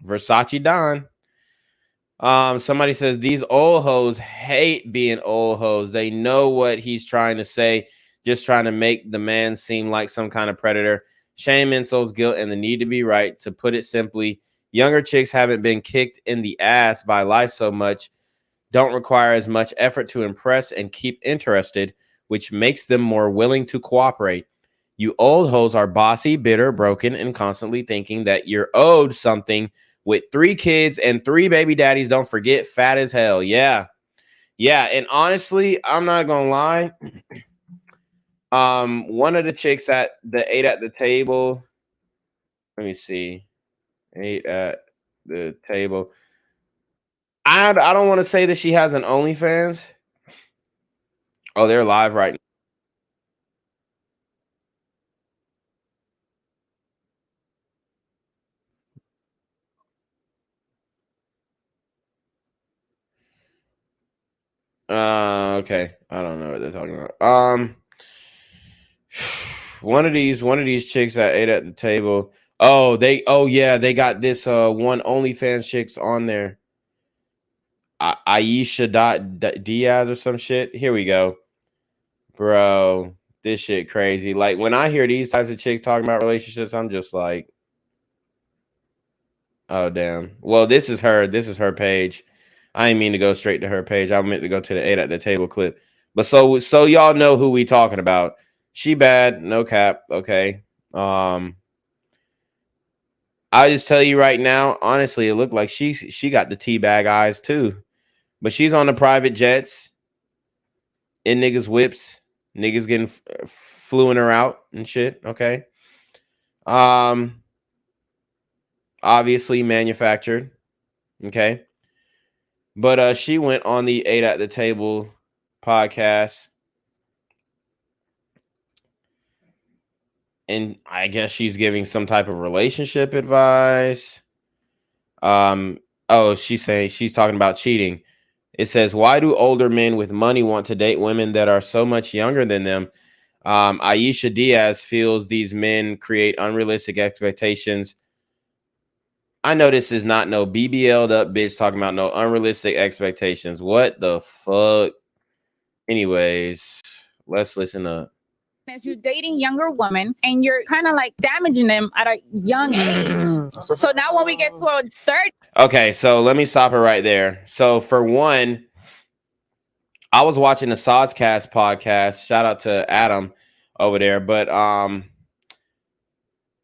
Versace Don. Somebody says these old hoes hate being old hoes. They know what he's trying to say, just trying to make the man seem like some kind of predator. Shame, insults, guilt, and the need to be right. To put it simply, younger chicks haven't been kicked in the ass by life so much, don't require as much effort to impress and keep interested, which makes them more willing to cooperate. You old hoes are bossy, bitter, broken, and constantly thinking that you're owed something. With 3 kids and 3 baby daddies, don't forget, fat as hell. Yeah. And honestly, I'm not gonna lie. One of the chicks at the 8 at the table. Let me see. 8 at the table. I don't want to say that she has an OnlyFans. Oh, they're live right now. Okay. I don't know what they're talking about. One of these chicks at 8 at the table. Oh, yeah, they got this one OnlyFans chicks on there. Aisha Diaz or some shit. Here we go. Bro, this shit crazy. Like when I hear these types of chicks talking about relationships, I'm just like, oh damn. Well, this is her page. I didn't mean to go straight to her page. I meant to go to the 8 at the table clip. But so y'all know who we talking about. She bad, no cap. Okay. I just tell you right now, honestly, it looked like she got the teabag eyes too. But she's on the private jets, in niggas' whips, niggas getting fluing her out and shit. Okay. I obviously manufactured. Okay. But she went on the 8 at the Table podcast. And I guess she's giving some type of relationship advice. She's talking about cheating. It says, why do older men with money want to date women that are so much younger than them? Aisha Diaz feels these men create unrealistic expectations. I know this is not no BBL'd up bitch talking about no unrealistic expectations. What the fuck? Anyways, let's listen up. As you're dating younger women and you're kind of like damaging them at a young age. So now when we get to a third. Okay, so let me stop it right there. So for one, I was watching the Sozcast podcast. Shout out to Adam over there. But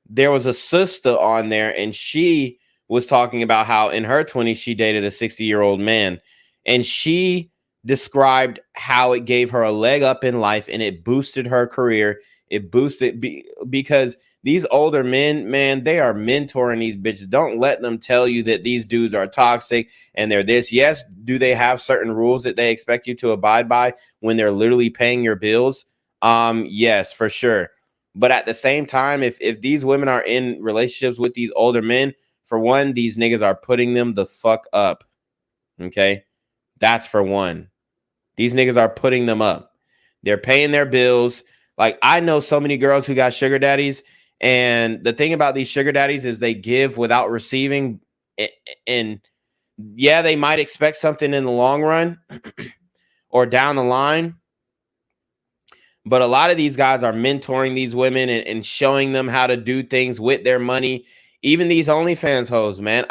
there was a sister on there, and she was talking about how in her 20s she dated a 60-year-old man, and she described how it gave her a leg up in life and it boosted her career. It boosted because these older men, man, they are mentoring these bitches. Don't let them tell you that these dudes are toxic and they're this. Yes, do they have certain rules that they expect you to abide by when they're literally paying your bills? Yes, for sure. But at the same time, if these women are in relationships with these older men, for one, these niggas are putting them the fuck up. Okay? That's for one. These niggas are putting them up. They're paying their bills. Like, I know so many girls who got sugar daddies, and the thing about these sugar daddies is they give without receiving. And yeah, they might expect something in the long run or down the line. But a lot of these guys are mentoring these women and showing them how to do things with their money. Even these OnlyFans hoes, man.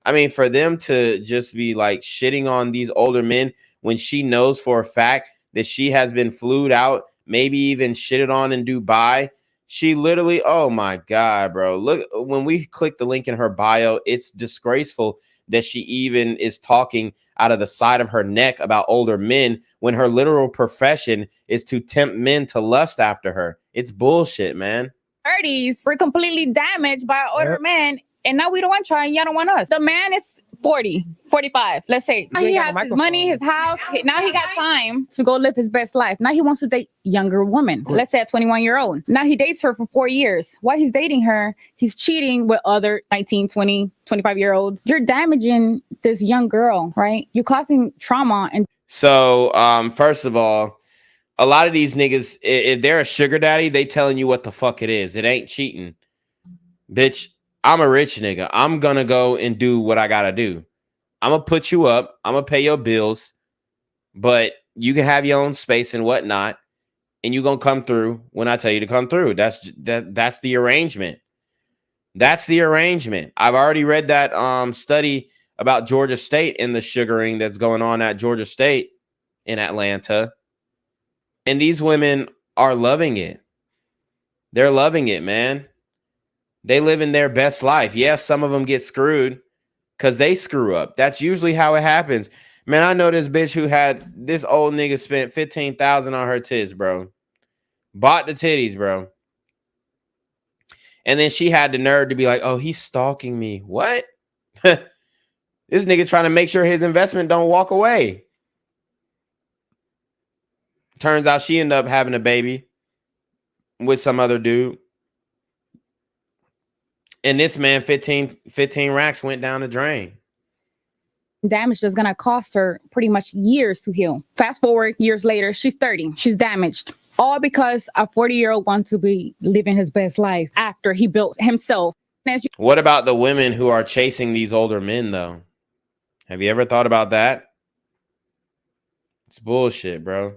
I mean, for them to just be like shitting on these older men when she knows for a fact that she has been flued out, maybe even shitted on in Dubai. She literally, oh my God, bro. Look, when we click the link in her bio, it's disgraceful that she even is talking out of the side of her neck about older men when her literal profession is to tempt men to lust after her. It's bullshit, man. 30s, we're completely damaged by older men. And now we don't want y'all, and y'all don't want us. The man is 40, 45, let's say. Now he has his money, his house. Now he got time to go live his best life. Now he wants to date younger women. Let's say a 21-year-old. Now he dates her for 4 years. While he's dating her, he's cheating with other 19, 20, 25-year-olds. You're damaging this young girl, right? You're causing trauma. And so, first of all, a lot of these niggas, if they're a sugar daddy, they telling you what the fuck it is. It ain't cheating. Bitch, I'm a rich nigga. I'm going to go and do what I got to do. I'm going to put you up. I'm going to pay your bills. But you can have your own space and whatnot. And you're going to come through when I tell you to come through. That's the arrangement. That's the arrangement. I've already read that study about Georgia State and the sugaring that's going on at Georgia State in Atlanta. And these women are loving it. They're loving it, man. They live in their best life. Yes, some of them get screwed because they screw up. That's usually how it happens. Man, I know this bitch who had this old nigga spent $15,000 on her tits, bro. Bought the titties, bro. And then she had the nerve to be like, oh, he's stalking me. What? This nigga trying to make sure his investment don't walk away. Turns out she ended up having a baby with some other dude. And this man, 15 racks went down the drain. damage that's going to cost her pretty much years to heal. Fast forward years later, she's 30. She's damaged. All because a 40-year-old wants to be living his best life after he built himself. What about the women who are chasing these older men, though? Have you ever thought about that? It's bullshit, bro.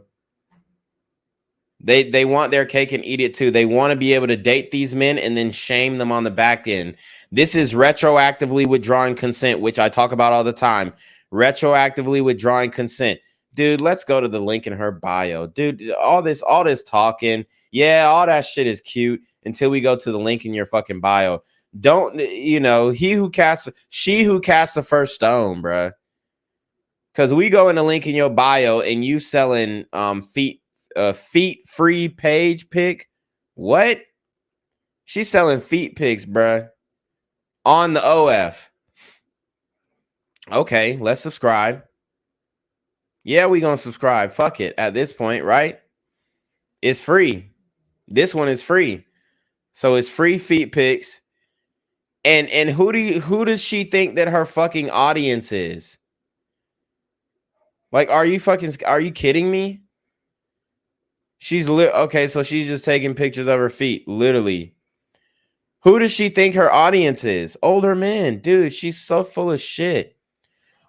They want their cake and eat it too. They want to be able to date these men and then shame them on the back end. This is retroactively withdrawing consent, which I talk about all the time. Retroactively withdrawing consent. Dude, let's go to the link in her bio. Dude, all this talking. Yeah, all that shit is cute until we go to the link in your fucking bio. Don't, she who casts the first stone, bruh. Because we go in the link in your bio and you selling feet free page pic. What? She's selling feet pics, bruh. on the OF. Okay, let's subscribe. Yeah, we gonna subscribe. Fuck it. At this point, right? It's free. This one is free. So it's free feet pics. And who does she think that her fucking audience is? Like, are you kidding me? She's okay, so she's just taking pictures of her feet, literally. Who does she think her audience is? Older men. Dude, she's so full of shit.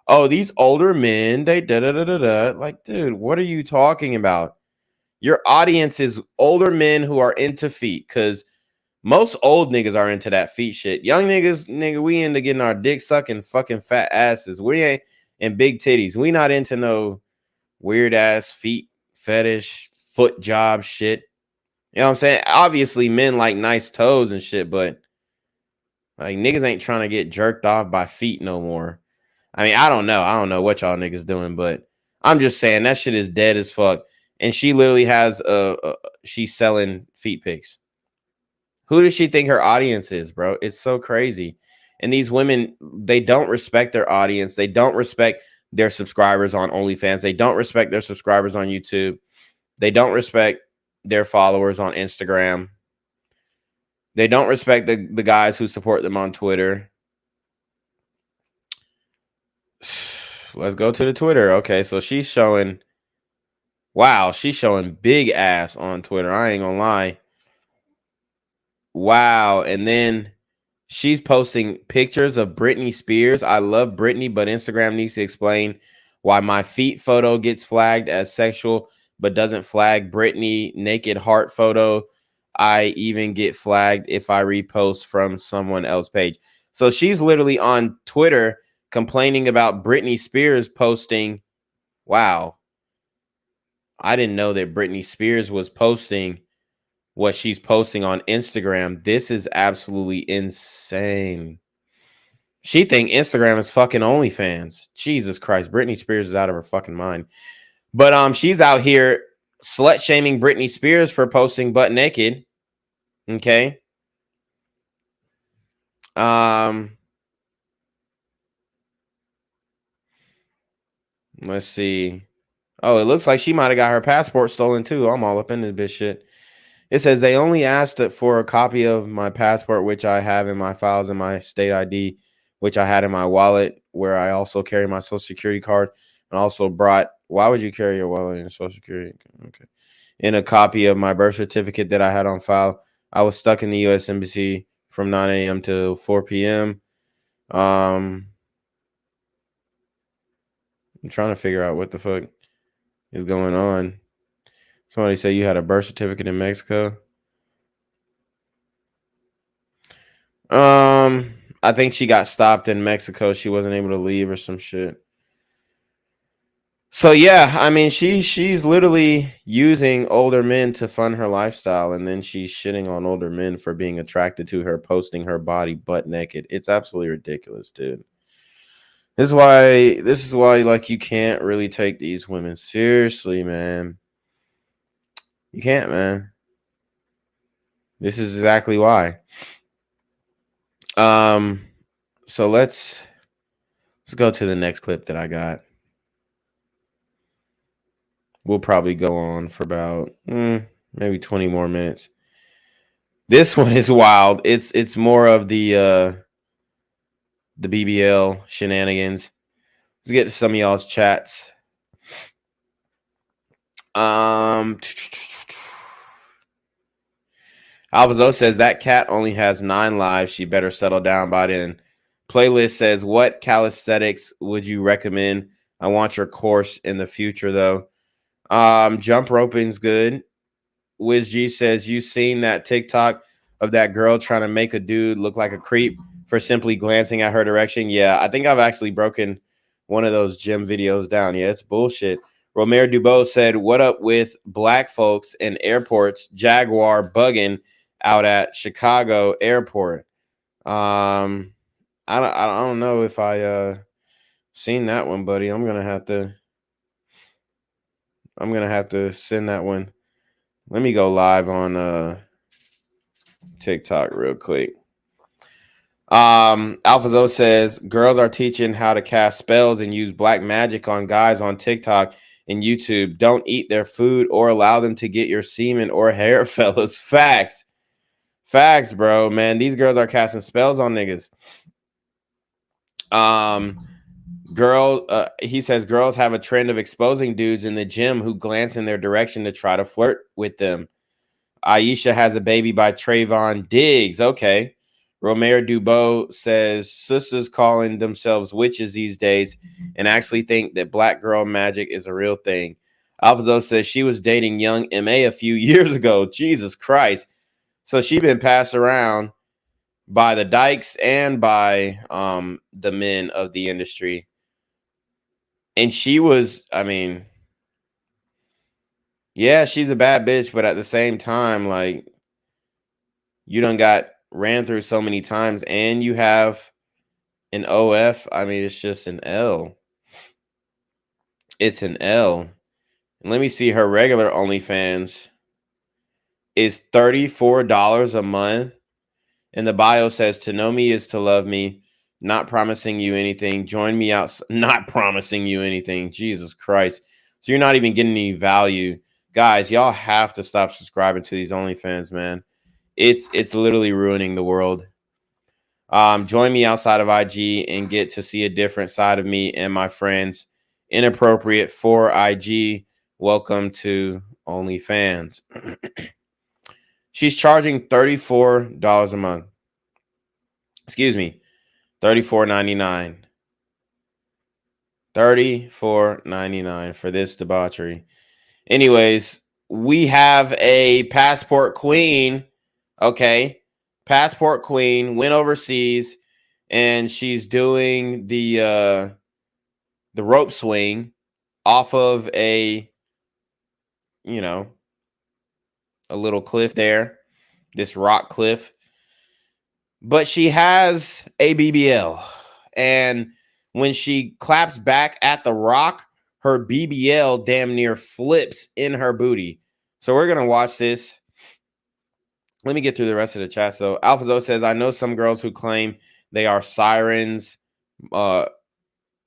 Oh, these older men, they da-da-da-da-da. Like, dude, what are you talking about? Your audience is older men who are into feet, because most old niggas are into that feet shit. Young niggas, nigga, we into getting our dick sucking fucking fat asses. We ain't and big titties. We not into no weird ass feet fetish, foot job shit. You know what I'm saying? Obviously, men like nice toes and shit, but like niggas ain't trying to get jerked off by feet no more. I mean, I don't know. I don't know what y'all niggas doing, but I'm just saying that shit is dead as fuck. And she literally has she's selling feet pics. Who does she think her audience is, bro? It's so crazy. And these women, they don't respect their audience. They don't respect their subscribers on OnlyFans. They don't respect their subscribers on YouTube. They don't respect their followers on Instagram. They don't respect the guys who support them on Twitter. Let's go to the Twitter. Okay, so she's showing, wow, she's showing big ass on Twitter. I ain't gonna lie. Wow. And then she's posting pictures of Britney Spears. I love Britney, but Instagram needs to explain why my feet photo gets flagged as sexual, but doesn't flag Britney naked heart photo. I even get flagged if I repost from someone else's page. So she's literally on Twitter complaining about Britney Spears posting. Wow. I didn't know that Britney Spears was posting what she's posting on Instagram. This is absolutely insane. She think Instagram is fucking OnlyFans. Jesus Christ. Britney Spears is out of her fucking mind. But she's out here slut shaming Britney Spears for posting butt naked. Okay. Let's see. Oh, it looks like she might have got her passport stolen too. I'm all up in this bitch shit. It says they only asked for a copy of my passport, which I have in my files, and my state ID, which I had in my wallet, where I also carry my social security card, and also brought. Why would you carry your wallet and social security? Okay. In a copy of my birth certificate that I had on file. I was stuck in the U.S. Embassy from 9 a.m. to 4 p.m. I'm trying to figure out what the fuck is going on. Somebody said you had a birth certificate in Mexico. I think she got stopped in Mexico. She wasn't able to leave or some shit. So yeah, I mean, she's literally using older men to fund her lifestyle, and then she's shitting on older men for being attracted to her, posting her body butt naked. It's absolutely ridiculous, dude. This is why like you can't really take these women seriously, man. You can't, man. This is exactly why. So let's go to the next clip that I got. We'll probably go on for about maybe 20 more minutes. This one is wild. It's more of the BBL shenanigans. Let's get to some of y'all's chats. Alvazo says that cat only has 9 lives. She better settle down by then. Playlist says, what calisthenics would you recommend? I want your course in the future though. Jump roping's good. Wiz G says, you seen that TikTok of that girl trying to make a dude look like a creep for simply glancing at her direction? Yeah, I think I've actually broken one of those gym videos down. Yeah, it's bullshit. Romero Dubois said, what up with black folks in airports, Jaguar bugging out at Chicago airport? I don't know if I seen that one, buddy. I'm gonna have to send that one. Let me go live on TikTok real quick. AlphaZo says girls are teaching how to cast spells and use black magic on guys on TikTok and YouTube. Don't eat their food or allow them to get your semen or hair, fellas. Facts. Facts, bro. Man, these girls are casting spells on niggas. He says girls have a trend of exposing dudes in the gym who glance in their direction to try to flirt with them. Aisha has a baby by Trayvon Diggs. Okay. Romare Dubois says sisters calling themselves witches these days and actually think that black girl magic is a real thing. AlphaZo says she was dating young MA a few years ago. Jesus Christ. So she been passed around by the dykes and by the men of the industry. And she was, I mean, yeah, she's a bad bitch, but at the same time, like, you done got ran through so many times and you have an OF. I mean, it's just an L. It's an L. And let me see, her regular OnlyFans is $34 a month. And the bio says, to know me is to love me. Not promising you anything. Join me out. Not promising you anything. Jesus Christ. So you're not even getting any value. Guys, y'all have to stop subscribing to these OnlyFans, man. It's literally ruining the world. Join me outside of IG and get to see a different side of me and my friends. Inappropriate for IG. Welcome to OnlyFans. She's charging $34 a month. Excuse me, $34.99. $34.99 for this debauchery. Anyways, we have a passport queen. Okay. Passport queen went overseas and she's doing the rope swing off of a, you know, a little cliff there, this rock cliff. But she has a BBL, and when she claps back at the rock, her BBL damn near flips in her booty. So we're gonna watch this. Let me get through the rest of the chat. So AlphaZo says, I know some girls who claim they are sirens,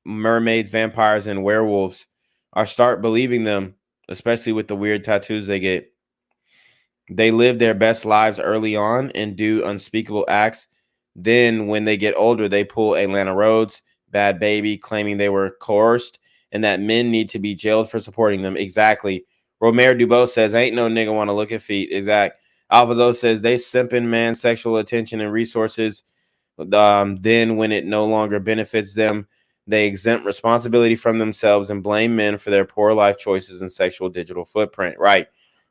mermaids, vampires, and werewolves. I start believing them, especially with the weird tattoos they get. They live their best lives early on and do unspeakable acts. Then when they get older, they pull Atlanta Rhodes, Bad Baby, claiming they were coerced and that men need to be jailed for supporting them. Exactly. Romare Dubois says, ain't no nigga want to look at feet. Exact. AlphaZo says, they simping man sexual attention and resources. Then when it no longer benefits them, they exempt responsibility from themselves and blame men for their poor life choices and sexual digital footprint. Right.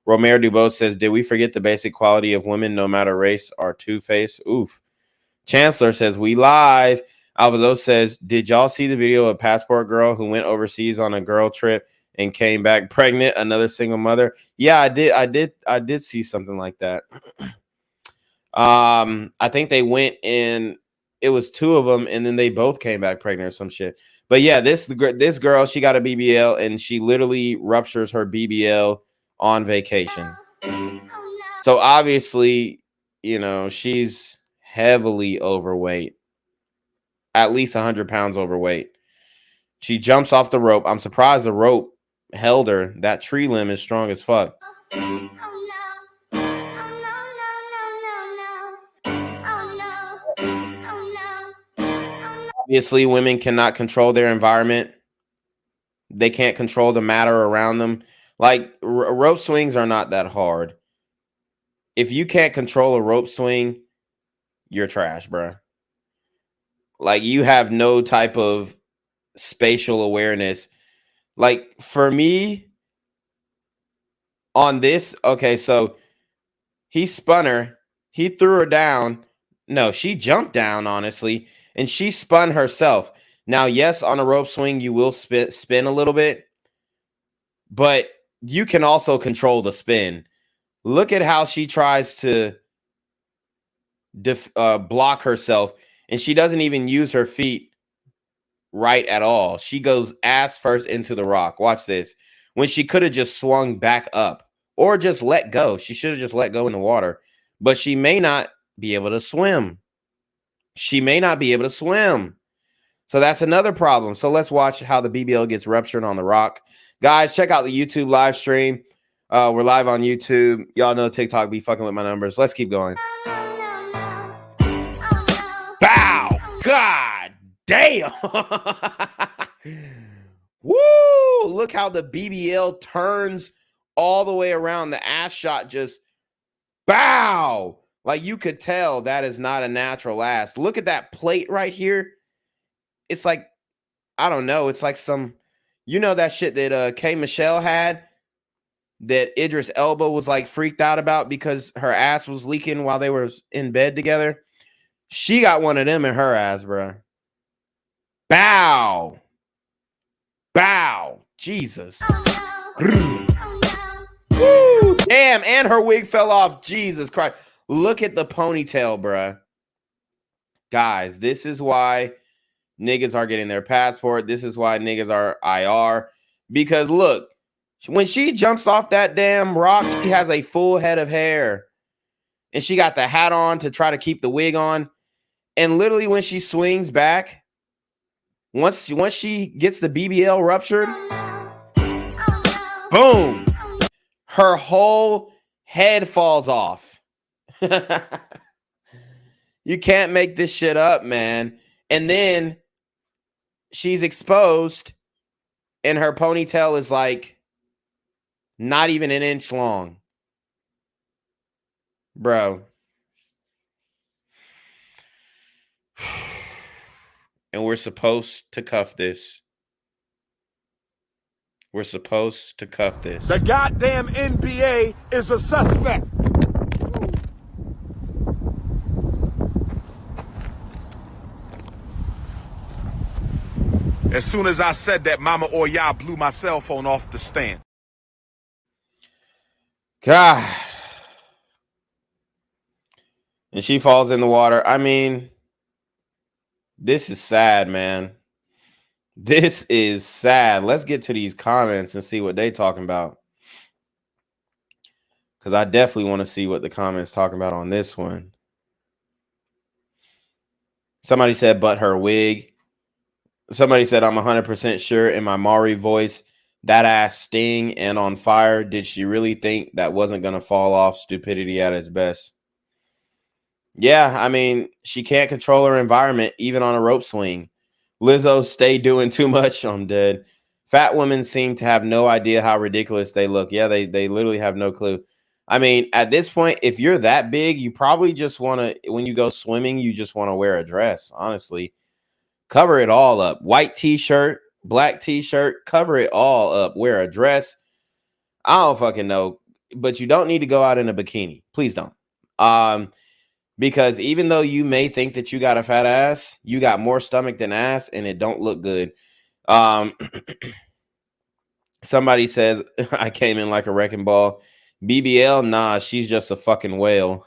Romare Dubois says, did we forget the basic quality of women, no matter race, are two-faced? Oof. Chancellor says, we live. AlphaZo says, did y'all see the video of Passport Girl who went overseas on a girl trip and came back pregnant, another single mother? Yeah, I did see something like that. I think they went and it was two of them, and then they both came back pregnant or some shit. But yeah, this girl, she got a BBL, and she literally ruptures her BBL on vacation. So obviously, you know, she's heavily overweight, at least 100 pounds overweight. She jumps off the rope. I'm surprised the rope held her. That tree limb is strong as fuck. Obviously, women cannot control their environment. They can't control the matter around them. Like, rope swings are not that hard. If you can't control a rope swing, you're trash, bro. Like, you have no type of spatial awareness. Like, for me, on this, okay, so he spun her. He threw her down. No, she jumped down, honestly, and she spun herself. Now, yes, on a rope swing, you will spin a little bit, but you can also control the spin. Look at how she tries to block herself, and she doesn't even use her feet right at all. She goes ass first into the rock. Watch this. When she could have just swung back up or just let go. She should have just let go in the water, but she may not be able to swim. she may not be able to swim. So that's another problem. So let's watch how the BBL gets ruptured on the rock. Guys, check out the YouTube live stream. We're live on YouTube. Y'all know TikTok be fucking with my numbers. Let's keep going. Bow! God damn! Woo! Look how the BBL turns all the way around. The ass shot just bow! Like you could tell that is not a natural ass. Look at that plate right here. It's like, I don't know. It's like some, you know, that shit that K Michelle had that Idris Elba was like freaked out about because her ass was leaking while they were in bed together. She got one of them in her ass, bro. Bow. Bow. Jesus. Woo, damn. And her wig fell off. Jesus Christ. Look at the ponytail, bro. Guys, this is why niggas are getting their passport. This is why niggas are IR. Because look, when she jumps off that damn rock, she has a full head of hair. And she got the hat on to try to keep the wig on. And literally when she swings back, once she gets the BBL ruptured, boom, her whole head falls off. You can't make this shit up, man. And then she's exposed and her ponytail is like not even an inch long. Bro. And we're supposed to cuff this. We're supposed to cuff this. The goddamn NBA is a suspect. As soon as I said that, Mama Oya blew my cell phone off the stand. God. And she falls in the water. I mean, this is sad, man. This is sad. Let's get to these comments and see what they talking about. Because I definitely want to see what the comments talking about on this one. Somebody said, but her wig. Somebody said, I'm 100% sure in my Maury voice, that ass sting and on fire. Did she really think that wasn't going to fall off? Stupidity at its best. Yeah, I mean, she can't control her environment, even on a rope swing. Lizzo, stay doing too much. I'm dead. Fat women seem to have no idea how ridiculous they look. Yeah, they literally have no clue. I mean, at this point, if you're that big, you probably just want to, when you go swimming, you just want to wear a dress, honestly. Cover it all up. White t-shirt, black t-shirt, cover it all up. Wear a dress. I don't fucking know. But you don't need to go out in a bikini. Please don't. Because even though you may think that you got a fat ass, you got more stomach than ass, and it don't look good. Somebody says, I came in like a wrecking ball. BBL? Nah, she's just a fucking whale.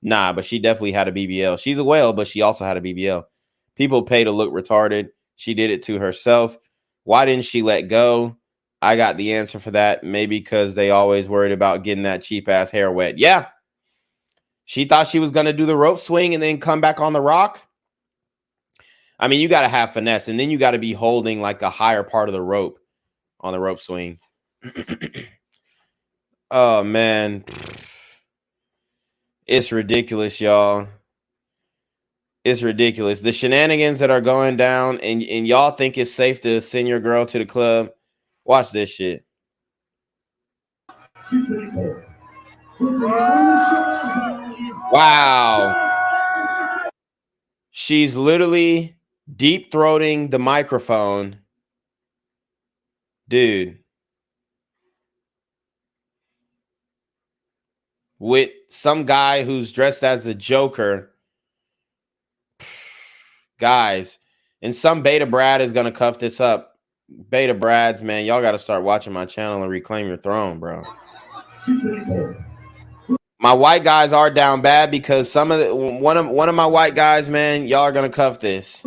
Nah, but she definitely had a BBL. She's a whale, but she also had a BBL. People pay to look retarded. She did it to herself. Why didn't she let go? I got the answer for that. Maybe because they always worried about getting that cheap ass hair wet. Yeah. She thought she was going to do the rope swing and then come back on the rock. I mean, you got to have finesse, and then you got to be holding like a higher part of the rope on the rope swing. Oh, man. It's ridiculous, y'all. It's ridiculous. The shenanigans that are going down, and y'all think it's safe to send your girl to the club. Watch this shit. Wow. She's literally deep throating the microphone. Dude. With some guy who's dressed as the Joker. Guys, and some beta Brad is going to cuff this up. Beta Brads, man, y'all got to start watching my channel and reclaim your throne, bro. My white guys are down bad because one of my white guys, man, y'all are going to cuff this.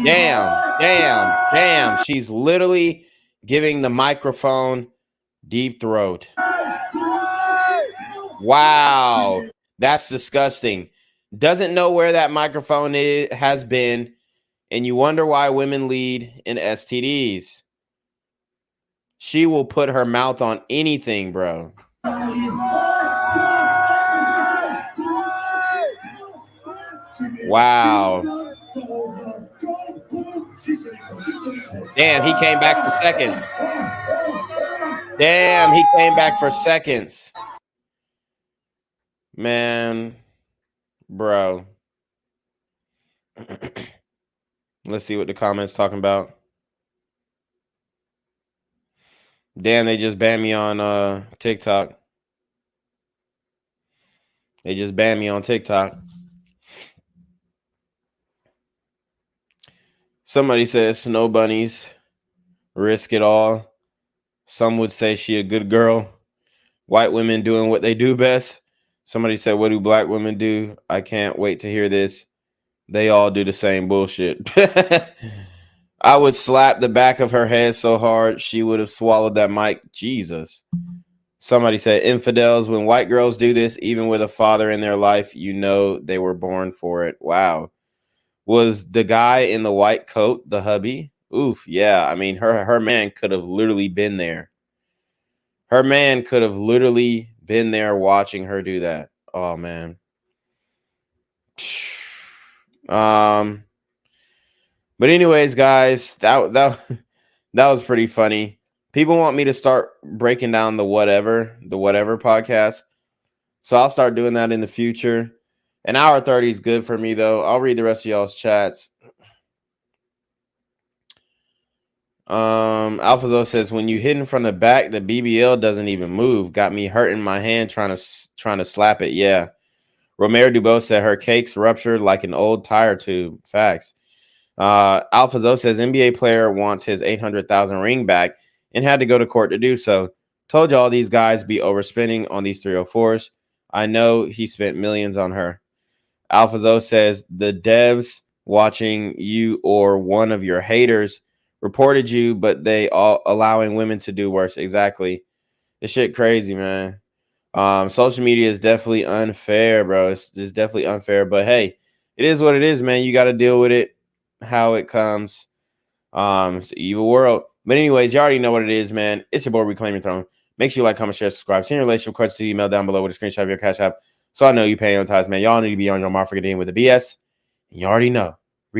Damn. She's literally giving the microphone deep throat. Wow. That's disgusting. doesn't know where that microphone has been, and you wonder why women lead in STDs. She will put her mouth on anything, bro. Wow. Damn, he came back for seconds. Damn, he came back for seconds. Man, bro. Let's see what the comments talking about. Damn, they just banned me on TikTok. They just banned me on TikTok. Somebody says snow bunnies risk it all. Some would say she a good girl. White women doing what they do best. Somebody said, what do black women do? I can't wait to hear this. They all do the same bullshit. I would slap the back of her head so hard she would have swallowed that mic. Jesus. Somebody said, infidels, when white girls do this, even with a father in their life, you know they were born for it. Wow. Was the guy in the white coat the hubby? Oof, yeah. I mean, her man could have literally been there. Her man could have literally been there watching her do that. Oh, man. But anyways, guys, that was pretty funny. People want me to start breaking down the whatever podcast. So I'll start doing that in the future. An hour 30 is good for me, though. I'll read the rest of y'all's chats. Alphazo says, when you hit in from the back, the BBL doesn't even move. Got me hurting my hand trying to slap it. Yeah. Romero Dubose said her cake's ruptured like an old tire tube. Facts. Alphazo says NBA player wants his $800,000 ring back and had to go to court to do so. Told you all these guys be overspending on these 304s. I know he spent millions on her. Alphazo says the devs watching you or one of your haters reported you, but they all allowing women to do worse. Exactly. This shit crazy, man. Social media is definitely unfair, bro. It's definitely unfair, but hey, it is what it is, man. You got to deal with it how it comes. It's an evil world. But anyways, you already know what it is, man. It's your boy Reclaim Your Throne. Make sure you like, comment, share, subscribe. Send your relationship questions to the email down below with a screenshot of your Cash App. So I know you pay on ties, man. Y'all need to be on your motherfucking game with the BS. And you already know.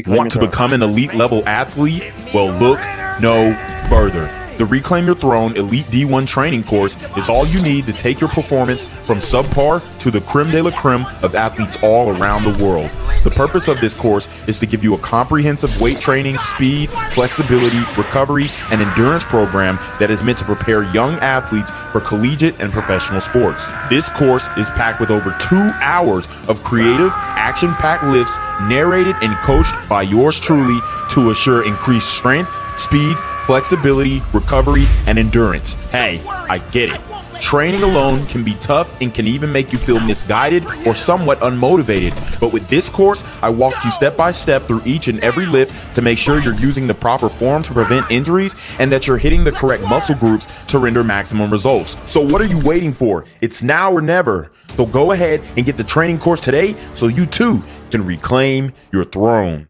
Want to become an elite level athlete? Well, look no further. The Reclaim Your Throne Elite D1 training course is all you need to take your performance from subpar to the creme de la creme of athletes all around the world. The purpose of this course is to give you a comprehensive weight training, speed, flexibility, recovery, and endurance program that is meant to prepare young athletes for collegiate and professional sports. This course is packed with over 2 hours of creative, action-packed lifts narrated and coached by yours truly to assure increased strength, speed, flexibility, recovery, and endurance. Hey, I get it. Training alone can be tough and can even make you feel misguided or somewhat unmotivated. But with this course, I walk you step by step through each and every lift to make sure you're using the proper form to prevent injuries and that you're hitting the correct muscle groups to render maximum results. So what are you waiting for? It's now or never. So go ahead and get the training course today so you too can reclaim your throne.